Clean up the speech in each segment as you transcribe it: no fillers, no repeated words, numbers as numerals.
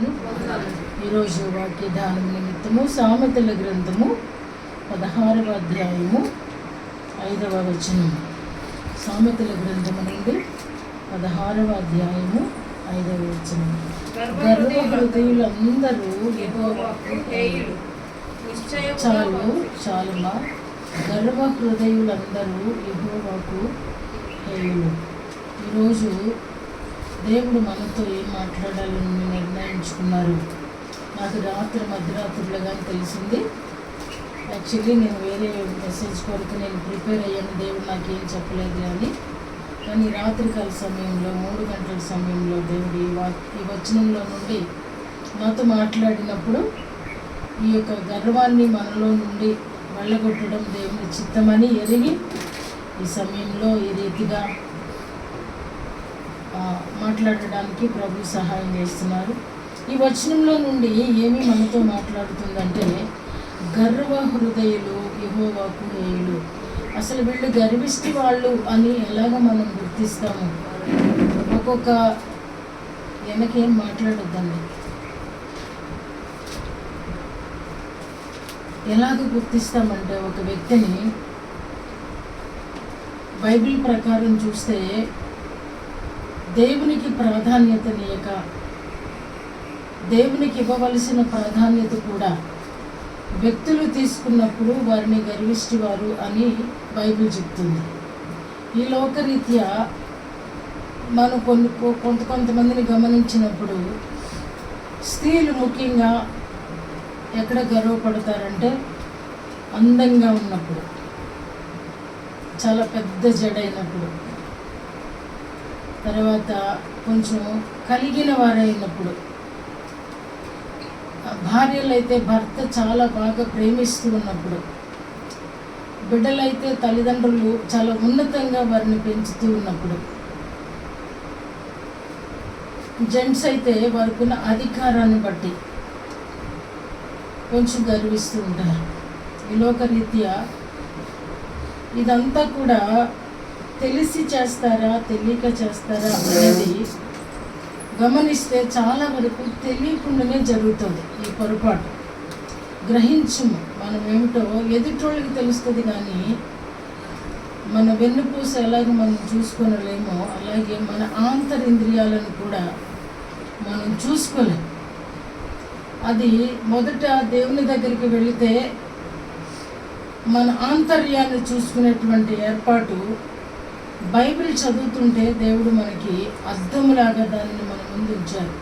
నామమును ఈరోజు వాక్య ధ్యానం నిమిత్తము సామెతల గ్రంథము 16వ అధ్యాయము 5వ వచనము. సామెతల గ్రంథము నుండి 16వ అధ్యాయము 5వ వచనము. గర్వ హృదయులందరూ యెహోవాకు హేయులు. చాలుమా. గర్వ హృదయులందరూ యెహోవాకు హేయులు. ఈరోజు దేవుడు మనతో ఏం మాట్లాడాలని నిర్ణయించుకున్నారు. నాకు మధ్యరాత్రులుగా తెలిసింది. యాక్చువల్లీ నేను వేరే మెసేజ్ కొరకు నేను ప్రిపేర్ అయ్యాను. దేవుడు నాకేం చెప్పలేదు కానీ రాత్రికాల సమయంలో 3 గంటల సమయంలో దేవుడు ఈ వచనంలో నుండి నాతో మాట్లాడినప్పుడు ఈ యొక్క గర్వాన్ని మనలో నుండి వెళ్ళగొట్టడం దేవుని చిత్తమని ఎరిగి ఈ సమయంలో ఈ రీతిగా మాట్లాడడానికి ప్రభు సహాయం చేస్తున్నారు. ఈ వచనంలో నుండి ఏమి మనతో మాట్లాడుతుందంటే, గర్వ హృదయులు యెహోవాకు హేయులు. అసలు వీళ్ళు గర్విష్టి వాళ్ళు అని ఎలాగ మనం గుర్తిస్తాము? ఒక్కొక్క వెనకేం మాట్లాడొద్దండి. ఎలాగ గుర్తిస్తామంటే, ఒక వ్యక్తిని బైబిల్ ప్రకారం చూస్తే దేవునికి ప్రాధాన్యతనీయక, దేవునికి ఇవ్వవలసిన ప్రాధాన్యత కూడా వ్యక్తులు తీసుకున్నప్పుడు వారిని గర్విష్టి వారు అని బైబిల్ చెప్తుంది. ఈ లోకరీత్యా మనం కొంతమందిని గమనించినప్పుడు స్త్రీలు ముఖ్యంగా ఎక్కడ గర్వపడతారంటే, అందంగా ఉన్నప్పుడు, చాలా పెద్ద జడైనప్పుడు, తర్వాత కొంచెం కలిగిన వారైనప్పుడు, భార్యలైతే భర్త చాలా బాగా ప్రేమిస్తూ ఉన్నప్పుడు, బిడ్డలైతే తల్లిదండ్రులు చాలా ఉన్నతంగా వారిని పెంచుతూ ఉన్నప్పుడు, జెంట్స్ అయితే వారికున్న అధికారాన్ని బట్టి కొంచెం గర్విస్తూ ఉంటారు. ఈ లోకరీత్యా ఇదంతా కూడా తెలిసి చేస్తారా తెలియక చేస్తారా అనేది గమనిస్తే చాలా వరకు తెలియకుండానే జరుగుతుంది. ఈ పొరపాటు గ్రహించము. మనం ఏమిటో ఎదుటోళ్ళకి తెలుస్తుంది, కానీ మన వెన్నుపూస ఎలాగ మనం చూసుకోలేమో అలాగే మన ఆంతరింద్రియాలను కూడా మనం చూసుకోలేము. అది మొదట దేవుని దగ్గరికి వెళితే మన ఆంతర్యాన్ని చూసుకునేటువంటి ఏర్పాటు బైబిల్ చదువుతుంటే దేవుడు మనకి అర్థములాగా దానిని మన ముందు ఉంచారు.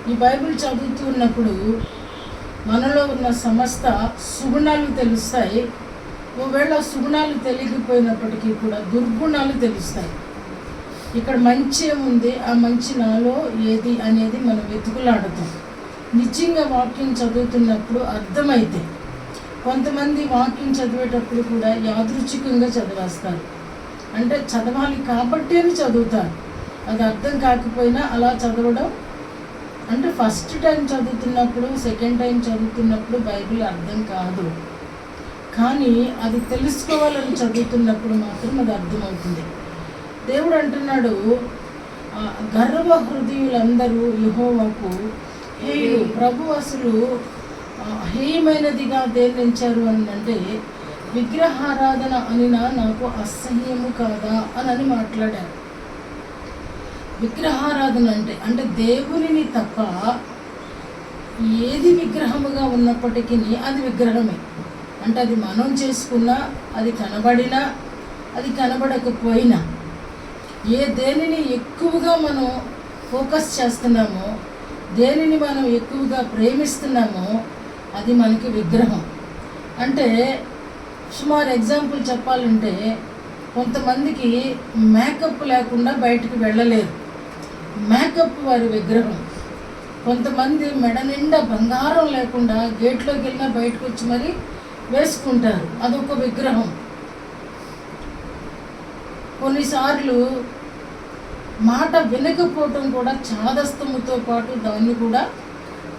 ఈ బైబిల్ చదువుతూ ఉన్నప్పుడు మనలో ఉన్న సమస్త సుగుణాలు తెలుస్తాయి. ఒకవేళ సుగుణాలు తెలియకపోయినప్పటికీ కూడా దుర్గుణాలు తెలుస్తాయి. ఇక్కడ మంచి ఏముంది, ఆ మంచి నాలో ఏది అనేది మనం వెతుకులాడుతాం. నిజంగా వాక్యం చదువుతున్నప్పుడు అర్థమైతే, కొంతమంది వాక్యం చదివేటప్పుడు కూడా యాదృచ్ఛికంగా చదివేస్తారు. అంటే చదవాలి కాబట్టి అని చదువుతారు. అది అర్థం కాకపోయినా అలా చదవడం అంటే ఫస్ట్ టైం చదువుతున్నప్పుడు, సెకండ్ టైం చదువుతున్నప్పుడు బైబిల్ అర్థం కాదు. కానీ అది తెలుసుకోవాలని చదువుతున్నప్పుడు మాత్రం అది అర్థమవుతుంది. దేవుడు అంటున్నాడు, గర్వ హృదయులందరూ యెహోవాకు హేయులు. ప్రభు అసలు హేయమైనదిగా దేన్ని ఎంచారు అని అంటే, విగ్రహారాధన అనినా నాకు అసహ్యము కాదా అని మాట్లాడారు. విగ్రహారాధన అంటే దేవునిని తప్ప ఏది విగ్రహముగా ఉన్నప్పటికీ అది విగ్రహమే. అంటే అది మనం చేసుకున్నా, అది కనబడినా, అది కనబడకపోయినా, దేనిని ఎక్కువగా మనం ఫోకస్ చేస్తున్నామో, దేనిని మనం ఎక్కువగా ప్రేమిస్తున్నామో అది మనకి విగ్రహం. అంటే సుమారు ఎగ్జాంపుల్ చెప్పాలంటే, కొంతమందికి మేకప్ లేకుండా బయటికి వెళ్ళలేరు, మేకప్ వారి విగ్రహం. కొంతమంది మెడ నిండా బంగారం లేకుండా గేట్లోకి వెళ్ళినా బయటకు వచ్చి మరి వేసుకుంటారు, అదొక విగ్రహం. కొన్నిసార్లు మాట వినకపోవటం కూడా చాదస్తముతో పాటు దాన్ని కూడా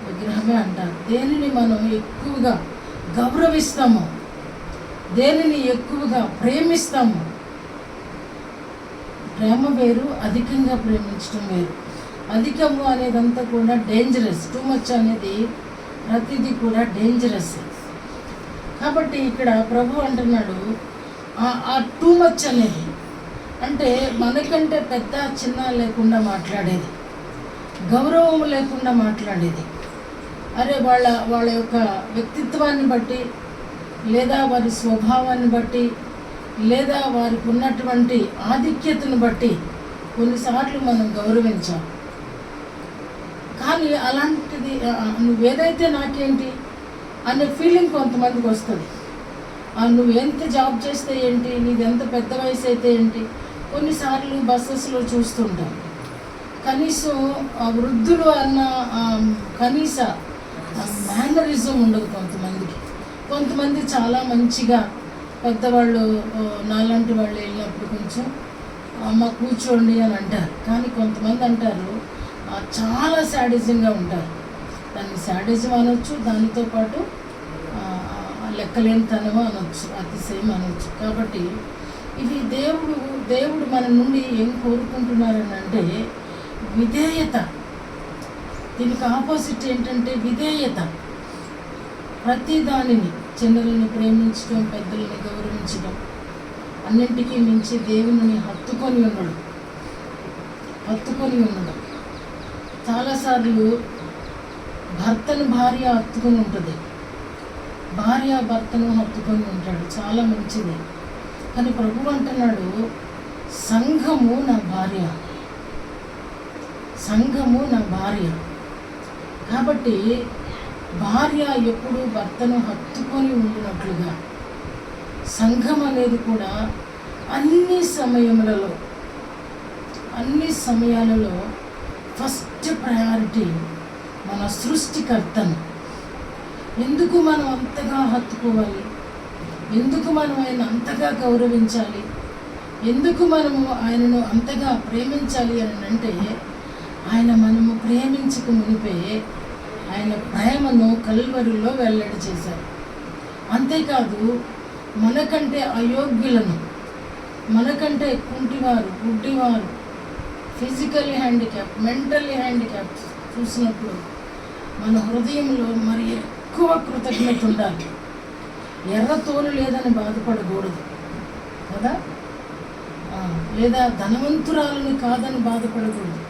విగ్రహమే అంటారు. దేనిని మనం ఎక్కువగా గౌరవిస్తామో, దేనిని ఎక్కువగా ప్రేమిస్తామో, ప్రేమ వేరు, అధికంగా ప్రేమించడం వేరు. అధికము అనేదంతా కూడా డేంజరస్. టూ మచ్ అనేది ప్రతిదీ కూడా డేంజరస్. కాబట్టి ఇక్కడ ప్రభు అంటున్నాడు ఆ టూ మచ్ అనేది అంటే మనకంటే పెద్ద చిన్న లేకుండా మాట్లాడేది, గౌరవం లేకుండా మాట్లాడేది. అరే వాళ్ళ యొక్క వ్యక్తిత్వాన్ని బట్టి, లేదా వారి స్వభావాన్ని బట్టి, లేదా వారికి ఉన్నటువంటి ఆధిక్యతను బట్టి కొన్నిసార్లు మనం గౌరవించాం. కానీ అలాంటిది నువ్వేదైతే నాకేంటి అనే ఫీలింగ్ కొంతమందికి వస్తుంది. నువ్వు ఎంత జాబ్ చేస్తే ఏంటి, నీది ఎంత పెద్ద వయసు అయితే ఏంటి. కొన్నిసార్లు బస్సెస్లో చూస్తుంటాం, కనీసం వృద్ధులు అన్న కనీస మేనరిజం ఉండదు కొంతమందికి. కొంతమంది చాలా మంచిగా పెద్దవాళ్ళు నాలాంటి వాళ్ళు వెళ్ళినప్పుడు కొంచెం అమ్మ కూర్చోండి అని అంటారు. కానీ కొంతమంది అంటారు చాలా శాడిజంగా ఉంటారు. దాన్ని శాడిజం అనొచ్చు, దానితో పాటు లెక్కలేనితనము అనొచ్చు, అతిశయం అనొచ్చు. కాబట్టి ఇది దేవుడు మన నుండి ఏం కోరుకుంటున్నారని అంటే విధేయత. దీనికి ఆపోజిట్ ఏంటంటే విధేయత. ప్రతి దానిని, చిన్నలని ప్రేమించడం, పెద్దలని గౌరవించడం, అన్నింటికీ మించి దేవుని హత్తుకొని ఉండడం. చాలాసార్లు భర్తను భార్య హత్తుకొని ఉంటుంది, భార్య భర్తను హత్తుకొని ఉంటాడు, చాలా మంచిది. కానీ ప్రభు అంటున్నాడు సంఘము నా భార్య, సంఘము నా భార్య. కాబట్టి భార్య ఎప్పుడు భర్తను హత్తుకొని ఉండినట్లుగా సంఘం అనేది కూడా అన్ని సమయాలలో ఫస్ట్ ప్రయారిటీ మన సృష్టికర్తను. ఎందుకు మనం అంతగా హత్తుకోవాలి, ఎందుకు మనం ఆయన అంతగా గౌరవించాలి, ఎందుకు మనము ఆయనను అంతగా ప్రేమించాలి అని అంటే ఆయన మనము ప్రేమించక మునిపే ఆయన ప్రేమను కల్వరిలో వెల్లడి చేశారు. అంతేకాదు మనకంటే అయోగ్యులను, మనకంటే కుంటివారు, గుడ్డివారు, ఫిజికల్లీ హ్యాండిక్యాప్, మెంటల్లీ హ్యాండిక్యాప్ చూసినప్పుడు మన హృదయంలో మరి ఎక్కువ కృతజ్ఞత ఉండాలి. ఎర్ర తోలు లేదని బాధపడకూడదు కదా, లేదా ధనవంతురాలని కాదని బాధపడకూడదు.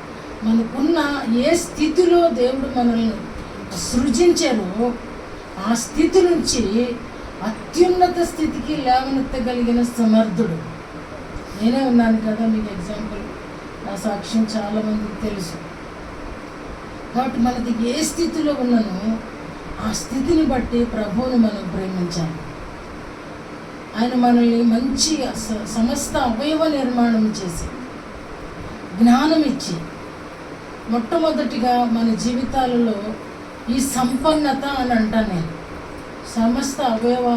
మనకున్న ఏ స్థితిలో దేవుడు మనల్ని సృజించారో ఆ స్థితి నుంచి అత్యున్నత స్థితికి లేవనెత్తగలిగిన సమర్థుడు. నేనే ఉన్నాను కదా, మీకు ఎగ్జాంపుల్, నా సాక్ష్యం చాలామందికి తెలుసు. కాబట్టి మనది ఏ స్థితిలో ఉన్నానో ఆ స్థితిని బట్టి ప్రభువుని మనం ప్రేమించాలి. ఆయన మనల్ని మంచి సమస్త అవయవ నిర్మాణం చేసి, జ్ఞానం ఇచ్చి, మొట్టమొదటిగా మన జీవితాలలో ఈ సంపన్నత అని అంటాను నేను. సమస్త అవయవ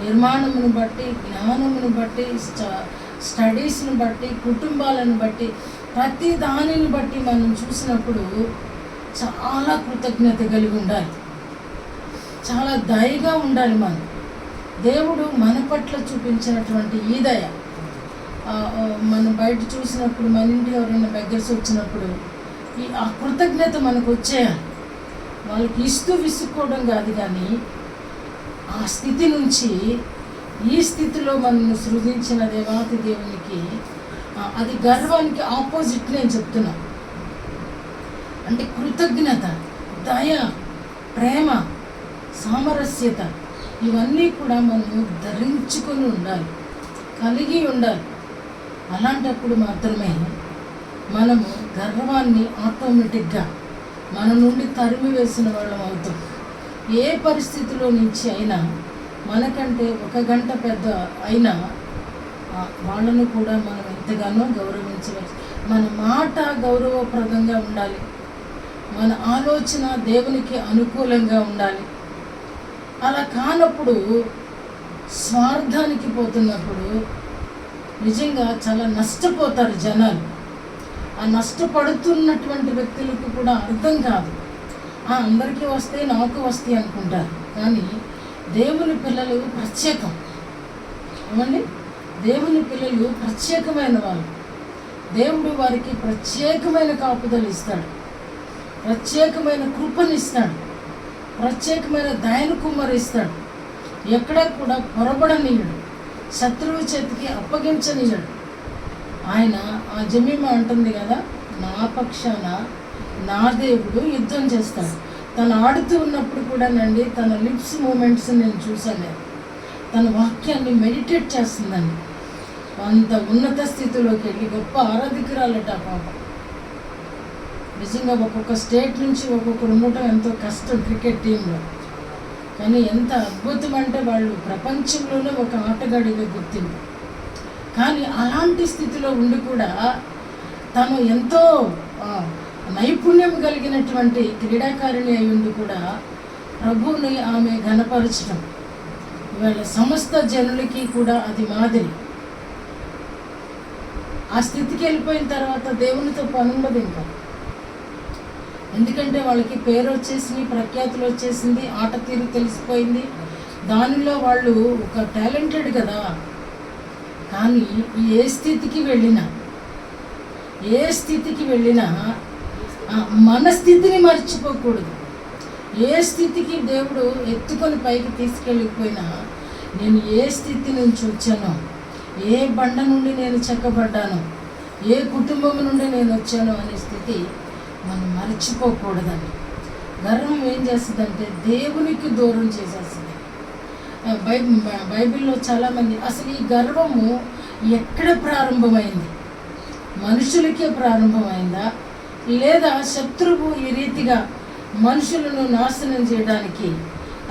నిర్మాణమును బట్టి, జ్ఞానమును బట్టి, స్టడీస్ని బట్టి, కుటుంబాలను బట్టి, ప్రతి దానిని బట్టి మనం చూసినప్పుడు చాలా కృతజ్ఞత కలిగి ఉండాలి, చాలా దయగా ఉండాలి. దేవుడు మన పట్ల చూపించినటువంటి ఈ దయ మనం బయట చూసినప్పుడు, మన ఇంటికి ఎవరైనా బెగ్గర్స్ వచ్చినప్పుడు ఆ కృతజ్ఞత మనకు వచ్చేయాలి. వాళ్ళకి ఇస్తూ విసుక్కోవడం కాదు, కానీ ఆ స్థితి నుంచి ఈ స్థితిలో మనల్ని సృజించిన దేవాతి దేవునికి అది గర్వానికి ఆపోజిట్ నేను చెప్తున్నా. అంటే కృతజ్ఞత, దయ, ప్రేమ, సామరస్యత ఇవన్నీ కూడా మనము ధరించుకొని ఉండాలి, కలిగి ఉండాలి. అలాంటప్పుడు మాత్రమే మనము గర్వాన్ని ఆటోమేటిక్గా మన నుండి తరిమి వేసిన వాళ్ళం అవుతాం. ఏ పరిస్థితిలో నుంచి అయినా మనకంటే 1 గంట పెద్ద అయినా వాళ్ళను కూడా మనం ఎంతగానో గౌరవించవచ్చు. మన మాట గౌరవప్రదంగా ఉండాలి, మన ఆలోచన దేవునికి అనుకూలంగా ఉండాలి. అలా కానప్పుడు, స్వార్థానికి పోతున్నప్పుడు నిజంగా చాలా నష్టపోతారు జనాలు. ఆ నష్టపడుతున్నటువంటి వ్యక్తులకు కూడా అర్థం కాదు. అందరికీ వస్తే నాకు వస్తాయి అనుకుంటారు. కానీ దేవుని పిల్లలు ప్రత్యేకం. ఏమండి, దేవుని పిల్లలు ప్రత్యేకమైన వాళ్ళు. దేవుడు వారికి ప్రత్యేకమైన కాపుదలు ఇస్తాడు, ప్రత్యేకమైన కృపనిస్తాడు, ప్రత్యేకమైన దయను కుమ్మరిస్తాడు. ఎక్కడా కూడా పొరబడనీయడు, శత్రువు చేతికి అప్పగించనీయడు. ఆయన ఆ జమీమ అంటుంది కదా, నా పక్షాన నా దేవుడు యుద్ధం చేస్తాడు. తను ఆడుతూ ఉన్నప్పుడు కూడానండి తన లిప్స్ మూమెంట్స్ నేను చూశాను. తన వాక్యాన్ని మెడిటేట్ చేస్తుందండి. అంత ఉన్నత స్థితిలోకి వెళ్ళి గొప్ప ఆరాధికురాలట పాప. నిజంగా ఒక్కొక్క స్టేట్ నుంచి ఒక్కొక్కరు ఉండటం ఎంతో కష్టం క్రికెట్ టీంలో. కానీ ఎంత అద్భుతం అంటే వాళ్ళు ప్రపంచంలోనే ఒక ఆటగాడిగా గుర్తింపు. కానీ అలాంటి స్థితిలో ఉండి కూడా తను ఎంతో నైపుణ్యం కలిగినటువంటి క్రీడాకారిణి అయి ఉండి కూడా ప్రభువుని ఆమె ఘనపరచడం ఇవాళ సమస్త జనులకి కూడా అది మాదిరి. ఆ స్థితికి వెళ్ళిపోయిన తర్వాత దేవునితో పని ఉండదు ఇంకా. ఎందుకంటే వాళ్ళకి పేరు వచ్చేసింది, ప్రఖ్యాతులు వచ్చేసింది, ఆట తీరు తెలిసిపోయింది, దానిలో వాళ్ళు ఒక టాలెంటెడ్ కదా. కానీ ఏ స్థితికి వెళ్ళినా మన స్థితిని మర్చిపోకూడదు. ఏ స్థితికి దేవుడు ఎత్తుకొని పైకి తీసుకెళ్ళిపోయినా, నేను ఏ స్థితి నుంచి వచ్చానో, ఏ బండ నుండి నేను చెక్కబడ్డానో, ఏ కుటుంబం నుండి నేను వచ్చానో అనే స్థితి మనం మర్చిపోకూడదండి. గర్వం ఏం చేస్తుందంటే దేవునికి దూరం చేసేస్తుంది. బైబిల్లో చాలామంది అసలు ఈ గర్వము ఎక్కడ ప్రారంభమైంది? మనుషులకే ప్రారంభమైందా, లేదా శత్రువు ఈ రీతిగా మనుషులను నాశనం చేయడానికి,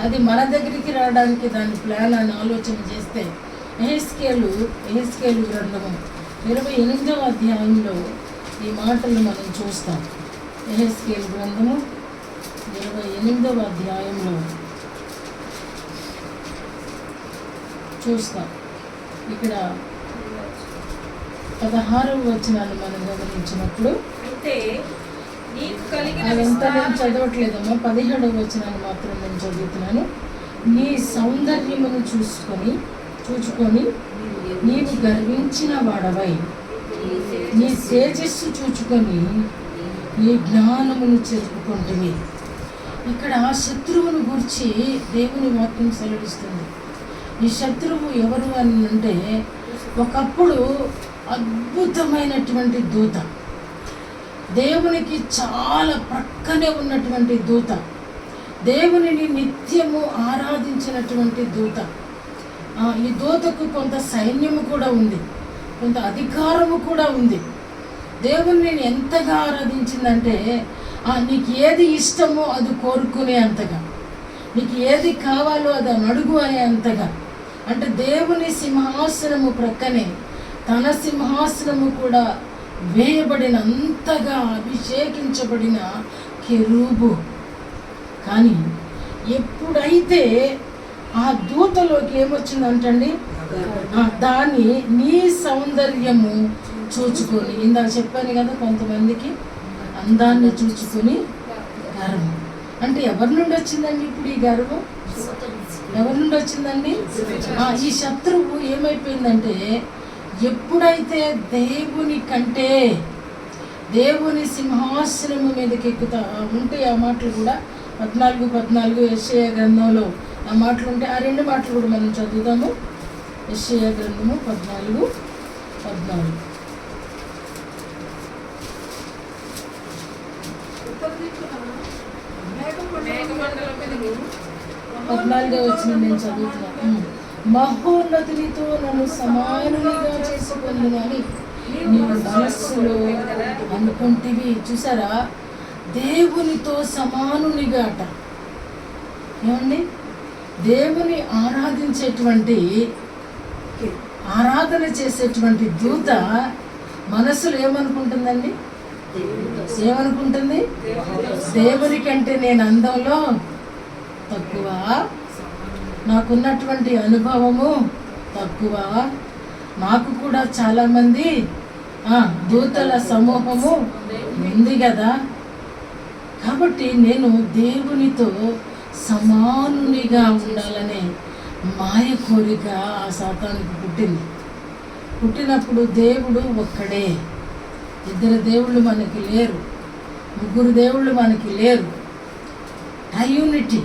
అది మన దగ్గరికి రావడానికి దాని ప్లాన్ అని ఆలోచన చేస్తే యెహెజ్కేలు గ్రంథము 28వ అధ్యాయంలో ఈ మాటలు మనం చూస్తాం. యెహెజ్కేలు గ్రంథము 28వ అధ్యాయంలో చూస్తాం. ఇక్కడ 16వ వచనాన్ని మనం గమనించినప్పుడు, అదంతా నేను చదవట్లేదమ్మా, 17వ వచనాన్ని మాత్రం నేను చదువుతున్నాను. నీ సౌందర్యమును చూచుకొని నీవు గర్వించిన వాడవై, నీ తేజస్సు చూచుకొని నీ జ్ఞానమును చెప్పుకుంటుంది. ఇక్కడ శత్రువును గురించి దేవుని వాక్యం సెలవిస్తుంది. ఈ శత్రువు ఎవరు అని అంటే, ఒకప్పుడు అద్భుతమైనటువంటి దూత, దేవునికి చాలా ప్రక్కనే ఉన్నటువంటి దూత, దేవునిని నిత్యము ఆరాధించినటువంటి దూత. ఈ దూతకు కొంత సైన్యము కూడా ఉంది, కొంత అధికారము కూడా ఉంది. దేవుని ఎంతగా ఆరాధించిందంటే, నీకు ఏది ఇష్టమో అది కోరుకునే అంతగా, నీకు ఏది కావాలో అది అడుగు అనే అంతగా. అంటే దేవుని సింహాసనము ప్రక్కనే తన సింహాసనము కూడా వేయబడినంతగా అభిషేకించబడిన కెరూబు. కానీ ఎప్పుడైతే ఆ దూతలోకి ఏమొచ్చిందంటండి, దాన్ని నీ సౌందర్యము చూచుకొని, ఇందాక చెప్పాను కదా, కొంతమందికి అందాన్ని చూచుకొని గర్వం. అంటే ఎవరి నుండి వచ్చిందండి ఇప్పుడు ఈ గర్వం? ఎవరి నుండి వచ్చిందండి? ఈ శత్రువు ఏమైపోయిందంటే, ఎప్పుడైతే దేవుని కంటే దేవుని సింహాసనము మీదకి ఎక్కుతా ఉంటే, ఆ మాటలు కూడా 14 యెషయా గ్రంథంలో ఆ మాటలు ఉంటే, ఆ రెండు మాటలు కూడా మనం చదువుతాము. యెషయా గ్రంథము 14 వచ్చిన నేను చదువుతున్నాను. మహోన్నతునితో నన్ను సమానునిగా చేసుకున్నానని నేను మనస్సులో అనుకుంటివి. చూసారా, దేవునితో సమానునిగా అట. ఏమండి, దేవుని ఆరాధన చేసేటువంటి దూత మనస్సులో ఏమనుకుంటుందండి? ఏమనుకుంటుంది? దేవుని కంటే నేను అందంలో తక్కువ, నాకున్నటువంటి అనుభవము తక్కువ, నాకు కూడా చాలామంది దూతల సమూహము ఉంది కదా, కాబట్టి నేను దేవునితో సమానునిగా ఉండాలనే మాయ కోరిక ఆ సాతానికి పుట్టింది. పుట్టినప్పుడు దేవుడు ఒక్కడే, 2 దేవుళ్ళు మనకి లేరు, 3 దేవుళ్ళు మనకి లేరు. ట్రైయూనిటీ,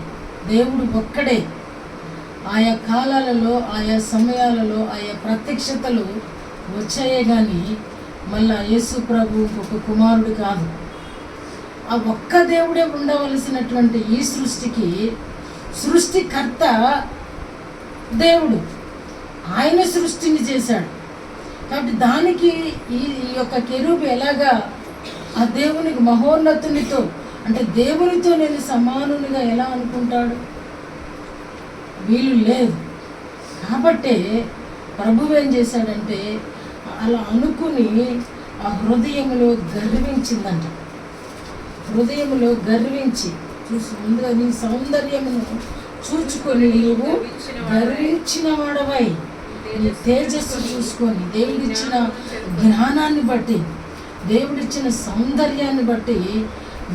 దేవుడు ఒక్కడే. ఆయా కాలాలలో, ఆయా సమయాలలో, ఆయా ప్రత్యక్షతలు వచ్చాయే కానీ మళ్ళా యేసు ప్రభు ఒక కుమారుడు కాదు. ఆ ఒక్క దేవుడే ఉండవలసినటువంటి ఈ సృష్టికి సృష్టికర్త దేవుడు, ఆయన సృష్టిని చేశాడు. కాబట్టి దానికి ఈ యొక్క కెరూబు ఎలాగా ఆ దేవునికి మహోన్నతునితో, అంటే దేవునితో నేను సమానునిగా ఎలా అనుకుంటాడు? వీలు లేదు. కాబట్టే ప్రభువు ఏం చేశాడంటే అలా అనుకుని ఆ హృదయంలో గర్వించిందంట. హృదయంలో గర్వించి చూసి ముందుగా నీ సౌందర్యమును చూచుకొని నీవు గర్వించిన వాడవై, నీ తేజస్సు చూసుకొని, దేవుడిచ్చిన జ్ఞానాన్ని బట్టి, దేవుడిచ్చిన సౌందర్యాన్ని బట్టి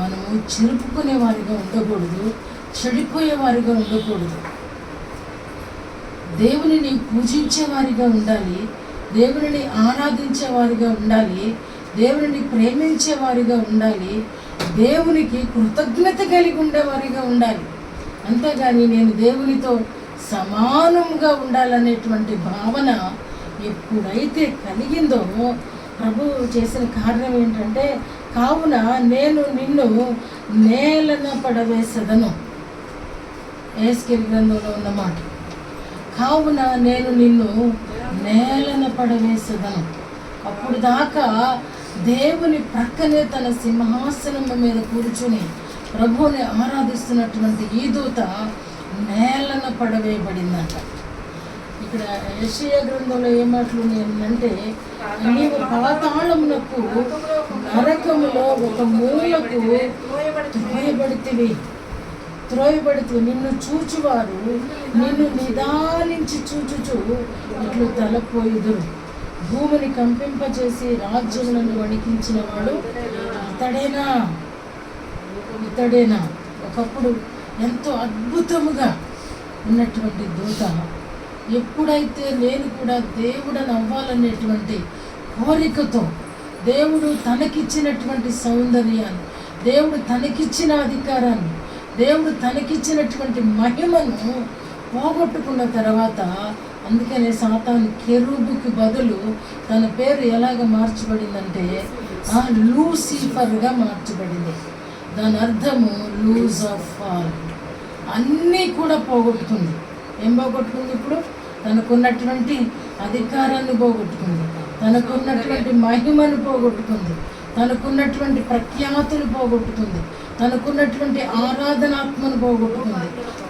మనము చెరుపుకునే వారిగా ఉండకూడదు, చెడిపోయే వారిగా ఉండకూడదు. దేవునిని పూజించే వారిగా ఉండాలి, దేవునిని ఆరాధించే వారిగా ఉండాలి, దేవునిని ప్రేమించే వారిగా ఉండాలి, దేవునికి కృతజ్ఞత కలిగి ఉండేవారిగా ఉండాలి. అంతేగాని నేను దేవునితో సమానంగా ఉండాలనేటువంటి భావన ఎప్పుడైతే కలిగిందో ప్రభువు చేసిన కారణం ఏంటంటే, కావున నేను నిన్ను నేలన పడవేసెదను. యెహెజ్కేలు గ్రంథంలో ఉన్నమాట. కావున నేను నిన్ను నేలన పడవేసెదను. అప్పుడు దాకా దేవుని ప్రక్కనే తన సింహాసనం మీద కూర్చుని ప్రభువుని ఆరాధిస్తున్నటువంటి ఈ దూత నేలన పడవేయబడిందంట. ఇక్కడ యెషయా గ్రంథంలో ఏ మాటలు అంటే, నీవు పాతాళమునకు నరకములో ఒక మూలకు త్రోయబడితివి. నిన్ను చూచువారు నిన్ను నిదానించి చూచుచు ఇట్లు తలపోయుదురు. భూమిని కంపింపచేసి రాజ్యములను వణికించిన వాడు ఇతడేనా? ఒకప్పుడు ఎంతో అద్భుతముగా ఉన్నటువంటి దూత ఎప్పుడైతే నేను కూడా దేవుడని అవ్వాలనేటువంటి కోరికతో, దేవుడు తనకిచ్చినటువంటి సౌందర్యాన్ని, దేవుడు తనకిచ్చిన అధికారాన్ని, దేవుడు తనకిచ్చినటువంటి మహిమను పోగొట్టుకున్న తర్వాత, అందుకనే సాతాను కెరూబుకి బదులు తన పేరు ఎలాగ మార్చబడిందంటే లూసిఫర్గా మార్చబడింది. దాని అర్థము లూజ్ ఆఫ్ ఆల్. అన్నీ కూడా పోగొట్టుకుంది. ఏం పోగొట్టుకుంది? ఇప్పుడు తనకున్నటువంటి అధికారాన్ని పోగొట్టుకుంది, తనకున్నటువంటి మహిమను పోగొట్టుకుంది, తనకున్నటువంటి ప్రఖ్యాతులు పోగొట్టుకుంది, తనకున్నటువంటి ఆరాధనాత్మను పోగొట్టుకుంది,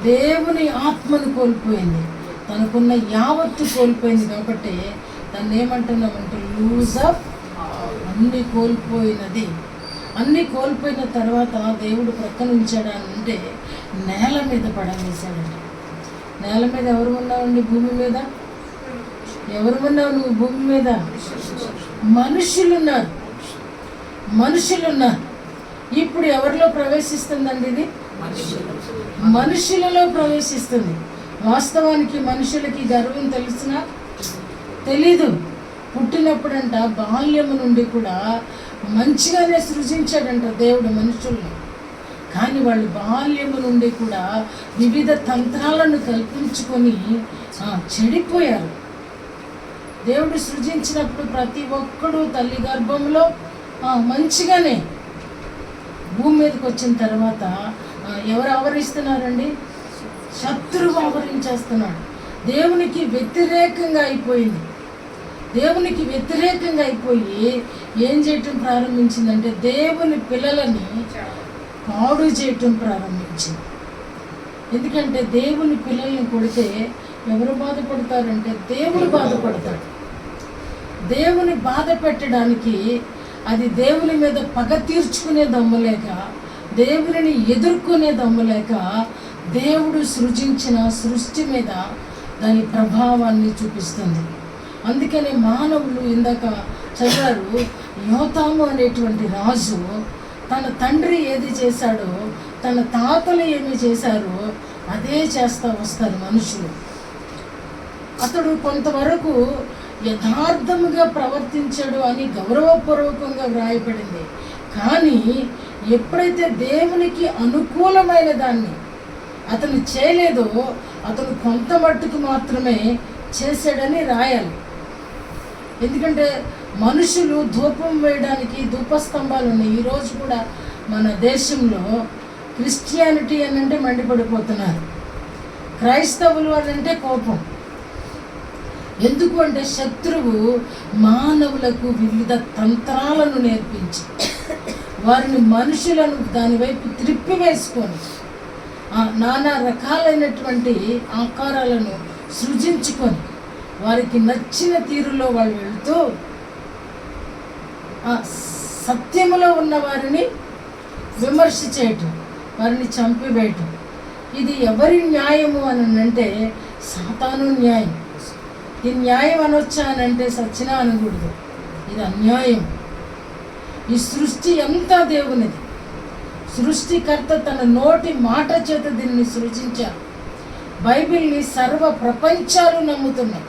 దేవుని ఆత్మను కోల్పోయింది, తనకున్న యావత్తు కోల్పోయింది. కాబట్టి దాన్ని ఏమంటున్నామంటే లూజ్ ఆఫ్. అన్నీ కోల్పోయినది. అన్నీ కోల్పోయిన తర్వాత దేవుడు ప్రక్కన ఉంచాడంటే నేల మీద పడవేశాడంట. నేల మీద ఎవరు ఉన్నావండి? భూమి మీద ఎవరు ఉన్నావు? నువ్వు భూమి మీద మనుషులున్నారు. ఇప్పుడు ఎవరిలో ప్రవేశిస్తుందండి? ఇది మనుషులలో ప్రవేశిస్తుంది. వాస్తవానికి మనుషులకి గర్వం తెలుసునా? తెలీదు. పుట్టినప్పుడంట బాల్యము నుండి కూడా మంచిగానే సృజించాడంట దేవుడు మనుషుల్ని. కానీ వాళ్ళు బాల్యము నుండి కూడా వివిధ తంత్రాలను కల్పించుకొని చెడిపోయారు. దేవుడు సృజించినప్పుడు ప్రతి ఒక్కడు తల్లి గర్భంలో మంచిగానే, భూమి మీదకి వచ్చిన తర్వాత ఎవరు ఆవరిస్తున్నారండి? శత్రువు ఆవరించేస్తున్నాడు. దేవునికి వ్యతిరేకంగా అయిపోయింది. దేవునికి వ్యతిరేకంగా అయిపోయి ఏం చేయటం ప్రారంభించిందంటే దేవుని పిల్లలని పాడు చేయటం ప్రారంభించింది. ఎందుకంటే దేవుని పిల్లల్ని కొడితే ఎవరు బాధపడతారంటే దేవుడు బాధపడతాడు. దేవుని బాధ పెట్టడానికి అది దేవుని మీద పగ తీర్చుకునే దమ్ములేక, దేవుని ఎదుర్కొనే దమ్ములేక దేవుడు సృజించిన సృష్టి మీద దాని ప్రభావాన్ని చూపిస్తుంది. అందుకనే మానవులు ఇందాక చదివారు, యోతాము అనేటువంటి రాజు తన తండ్రి ఏది చేశాడో, తన తాతలు ఏమి చేశారో అదే చేస్తూ వస్తారు మనుషులు. అతడు కొంతవరకు యథార్థముగా ప్రవర్తించాడు అని గౌరవపూర్వకంగా వ్రాయబడింది. కానీ ఎప్పుడైతే దేవునికి అనుకూలమైన దాన్ని అతను చేయలేదో అతను కొంత మట్టుకు మాత్రమే చేశాడని రాయాలి. ఎందుకంటే మనుషులు ధూపం వేయడానికి ధూపస్తంభాలు ఉన్నాయి. ఈరోజు కూడా మన దేశంలో క్రిస్టియానిటీ అని అంటే మండిపడిపోతున్నారు, క్రైస్తవులు అని అంటే కోపం. ఎందుకు అంటే శత్రువు మానవులకు వివిధ తంత్రాలను నేర్పించి వారిని మనుషులను దాని వైపు త్రిప్పివేసుకొని నానా రకాలైనటువంటి ఆకారాలను సృజించుకొని వారికి నచ్చిన తీరులో వాళ్ళు వెళుతూ సత్యములో ఉన్న వారిని విమర్శ చేయటం, వారిని చంపివేయటం. ఇది ఎవరి న్యాయము అని అంటే సాతాను న్యాయం. ఇది న్యాయం అనొచ్చా అని అంటే సచ్చినా అనకూడదు, ఇది అన్యాయం. ఈ సృష్టి అంతా దేవునిది. సృష్టికర్త తన నోటి మాట చేత దీన్ని సృజించారు. బైబిల్ని సర్వ ప్రపంచాలు నమ్ముతున్నాయి.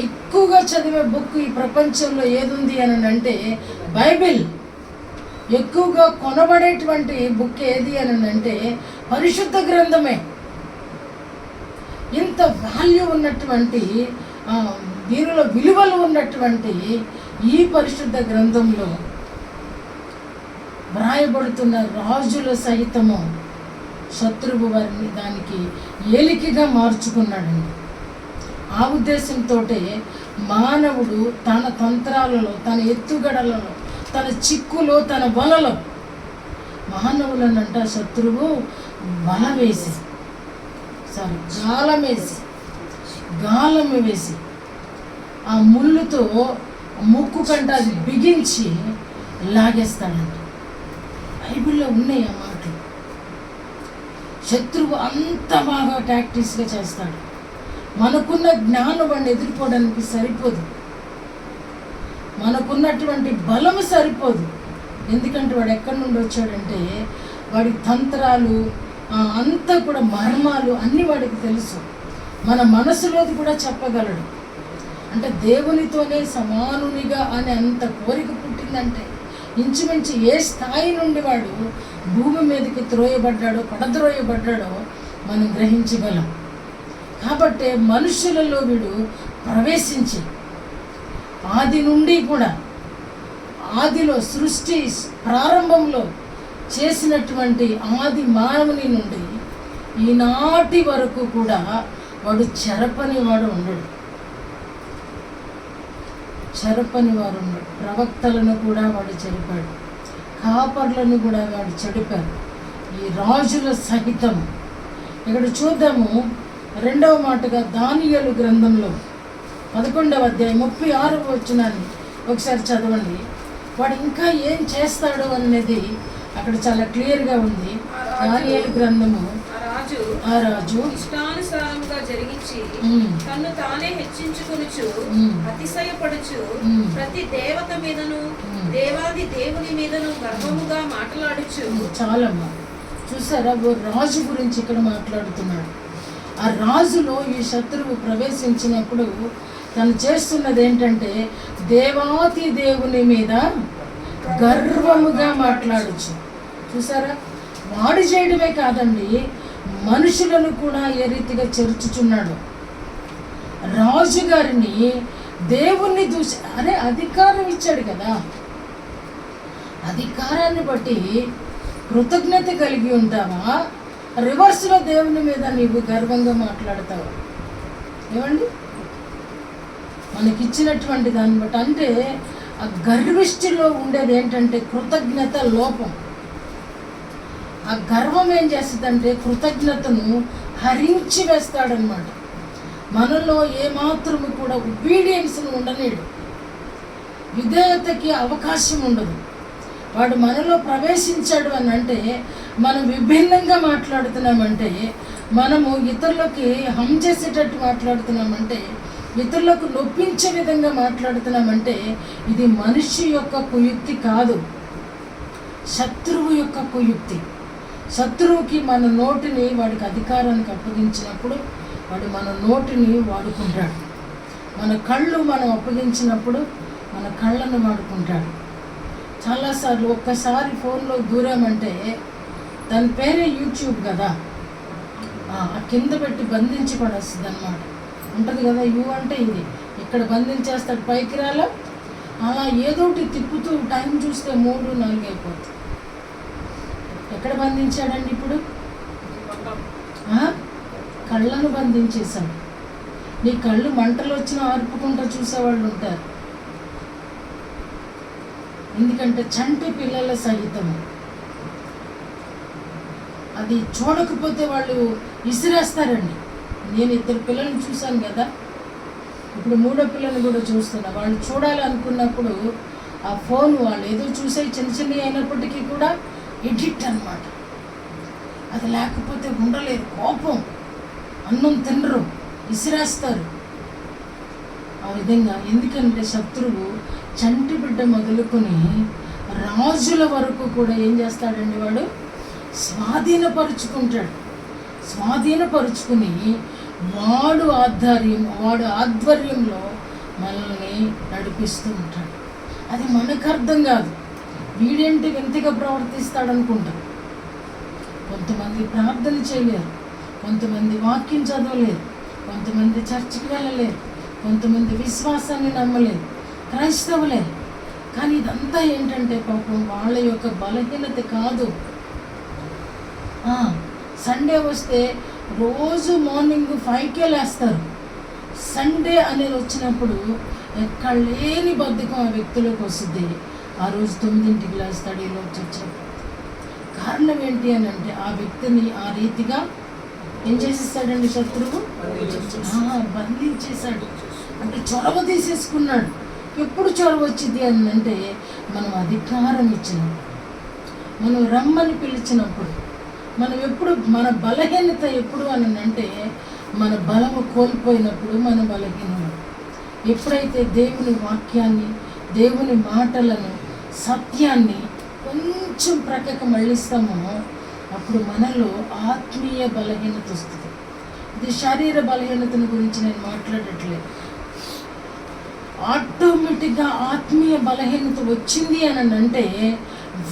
ఎక్కువగా చదివే బుక్ ఈ ప్రపంచంలో ఏదుంది అని అంటే బైబిల్. ఎక్కువగా కొనబడేటువంటి బుక్ ఏది అని అంటే పరిశుద్ధ గ్రంథమే. ఇంత వాల్యూ ఉన్నటువంటి దీనిలో విలువలు ఉన్నటువంటి ఈ పరిశుద్ధ గ్రంథంలో వ్రాయబడుతున్న రాజుల సహితము శత్రువు వారిని దానికి ఏలికగా మార్చుకున్నాడండి. ఆ ఉద్దేశంతో మానవుడు తన తంత్రాలలో, తన ఎత్తుగడలలో, తన చిక్కులో, తన వలలో మానవులనంట శత్రువు వల వేసి గాలం వేసి ఆ ముళ్ళుతో ముక్కు కంట అది బిగించి లాగేస్తాడంట. బైబిల్లో ఉన్నాయి ఆ మాటలు. శత్రువు అంత బాగా టాక్టిక్స్గా చేస్తాడు. మనకున్న జ్ఞానం వాడిని ఎదుర్కోవడానికి సరిపోదు, మనకున్నటువంటి బలము సరిపోదు. ఎందుకంటే వాడు ఎక్కడి నుండి వచ్చాడంటే వాడి తంత్రాలు అంతా కూడా మర్మాలు అన్నీ వాడికి తెలుసు. మన మనసులోది కూడా చెప్పగలడు. అంటే దేవునితోనే సమానునిగా అనే అంత కోరిక పుట్టిందంటే ఇంచుమించు ఏ స్థాయి నుండి వాడు భూమి మీదకి పడద్రోయబడ్డాడో మనం గ్రహించగలం. కాబట్టి మనుషులలో వీడు ప్రవేశించి ఆది నుండి కూడా ఆదిలో సృష్టి ప్రారంభంలో చేసినటువంటి ఆది మానవుని నుండి ఈనాటి వరకు కూడా వాడు చెరపని వాడు ఉండడు. ప్రవక్తలను కూడా వాడు చెరిపాడు, కాపర్లను కూడా వాడు చెడిపాడు. ఈ రాజుల సహితం ఇక్కడ చూద్దాము. 2వ మాటగా దానియేలు గ్రంథంలో 11వ అధ్యాయం 36వ వచనాన్ని ఒకసారి చదవండి. వాడు ఇంకా ఏం చేస్తాడు అనేది అక్కడ చాలా క్లియర్గా ఉంది. దానియేలు గ్రంథము ఆ రాజు ఇష్టానుసారముగా జరిగించి తన్ను తానే హెచ్చించుకొనుచు అతిశయపడుచు ప్రతి దేవత మీదను దేవాది దేవుని మీదను గర్వముగా మాట్లాడుచు. చాలమ్మా, చూసారా, ఓ రాజు గురించి ఇక్కడ మాట్లాడుతున్నాడు. ఆ రాజులో ఈ శత్రువు ప్రవేశించినప్పుడు తను చేస్తున్నది ఏంటంటే దేవాతి దేవుని మీద గర్వముగా మాట్లాడచ్చు. చూసారా, వాడు చేయడమే కాదండి, మనుషులను కూడా ఏ రీతిగా చేర్చుచున్నాడు. రాజుగారిని దేవుణ్ణి చూసి అధికారం ఇచ్చాడు కదా, అధికారాన్ని బట్టి కృతజ్ఞత కలిగి ఉంటావా, రివర్స్లో దేవుని మీద నీవు గర్వంగా మాట్లాడతావా? ఏమండి, మనకిచ్చినటువంటి దాన్ని బట్టి. అంటే ఆ గర్విష్టిలో ఉండేది ఏంటంటే కృతజ్ఞత లోపం. ఆ గర్వం ఏం చేస్తుందంటే కృతజ్ఞతను హరించి వేస్తాడనమాట. మనలో ఏమాత్రము కూడా ఒబీడియన్స్ను ఉండలేడు, విధేయతకి అవకాశం ఉండదు. వాడు మనలో ప్రవేశించాడు అని అంటే మనం విభిన్నంగా మాట్లాడుతున్నామంటే, మనము ఇతరులకి హమ్ చేసేటట్టు మాట్లాడుతున్నామంటే, ఇతరులకు నొప్పించే విధంగా మాట్లాడుతున్నామంటే ఇది మనిషి యొక్క కుయుక్తి కాదు, శత్రువు యొక్క కుయుక్తి. శత్రువుకి మన నోటిని వాడికి అధికారానికి అప్పగించినప్పుడు వాడు మన నోటిని వాడుకుంటాడు. మన కళ్ళు మనం అప్పగించినప్పుడు మన కళ్ళను వాడుకుంటాడు. చాలాసార్లు ఒక్కసారి ఫోన్లో దూరామంటే దాని పేరే యూట్యూబ్ కదా, ఆ కింద పెట్టి బంధించి పడేస్తుంది అన్నమాట. ఉంటుంది కదా, యూ అంటే ఇది, ఇక్కడ బంధించేస్తాడు, పైకి రాలా. అలా ఏదో ఒకటి తిప్పుతూ టైం చూస్తే 3, 4 అయిపోతుంది. ఎక్కడ బంధించాడండి ఇప్పుడు? కళ్ళను బంధించేశాడు. నీ కళ్ళు మంటలు వచ్చినా ఆర్పుకుంటూ చూసేవాళ్ళు ఉంటారు. ఎందుకంటే చంటి పిల్లల సహితము అది చూడకపోతే వాళ్ళు విసిరేస్తారండి. నేను 2 పిల్లల్ని చూశాను కదా, ఇప్పుడు 3వ పిల్లని కూడా చూస్తున్నా. వాళ్ళు చూడాలనుకున్నప్పుడు ఆ ఫోన్ వాళ్ళు ఏదో చూసే చిన్న అయినప్పటికీ కూడా ఎడిక్ట్ అన్నమాట. అది లేకపోతే ఉండలేరు, కోపం, అన్నం తినరు, విసిరేస్తారు. ఆ విధంగా ఎందుకంటే శత్రువు చంటి బిడ్డ మొదలుకొని రాజుల వరకు కూడా ఏం చేస్తాడండి, వాడు స్వాధీనపరుచుకుని వాడు ఆధ్వర్యంలో మనల్ని నడిపిస్తూ ఉంటాడు. అది మనకు అర్థం కాదు. వీడేంటి వింతగా ప్రవర్తిస్తాడనుకుంటాం. కొంతమంది ప్రార్థన చేయలేరు, కొంతమంది వాక్యం చదవలేరు, కొంతమంది చర్చికి వెళ్ళలేరు, కొంతమంది విశ్వాసాన్ని నమ్మలేరు, క్రైస్తవులే. కానీ ఇదంతా ఏంటంటే పాపం వాళ్ళ యొక్క బలహీనత కాదు. సండే వస్తే రోజు మార్నింగ్ 5కే లేస్తారు. సండే అనేది వచ్చినప్పుడు ఎక్కడ లేని బద్ధకం ఆ వ్యక్తిలోకి వస్తుంది. ఆ రోజు 9ంటికి లేస్తాడు, ఈలోపు చర్చ. కారణం ఏంటి అని అంటే ఆ వ్యక్తిని ఆ రీతిగా ఏం చేసేస్తాడండి శత్రువు? బంధించేశాడు. అంటే చొరవ తీసేసుకున్నాడు. ఎప్పుడు చొరవ వచ్చింది అని అంటే మనం అధికారం ఇచ్చినప్పుడు, మనం రమ్మని పిలిచినప్పుడు, మనం ఎప్పుడు మన బలహీనత ఎప్పుడు అని అంటే మన బలము కోల్పోయినప్పుడు మన బలహీనత. ఎప్పుడైతే దేవుని వాక్యాన్ని, దేవుని మాటలను, సత్యాన్ని కొంచెం ప్రక్కకు మళ్ళిస్తామో అప్పుడు మనలో ఆత్మీయ బలహీనత వస్తుంది. ఇది శరీర బలహీనతను గురించి నేను మాట్లాడట్లేదు. ఆటోమేటిక్గా ఆత్మీయ బలహీనత వచ్చింది అని అంటే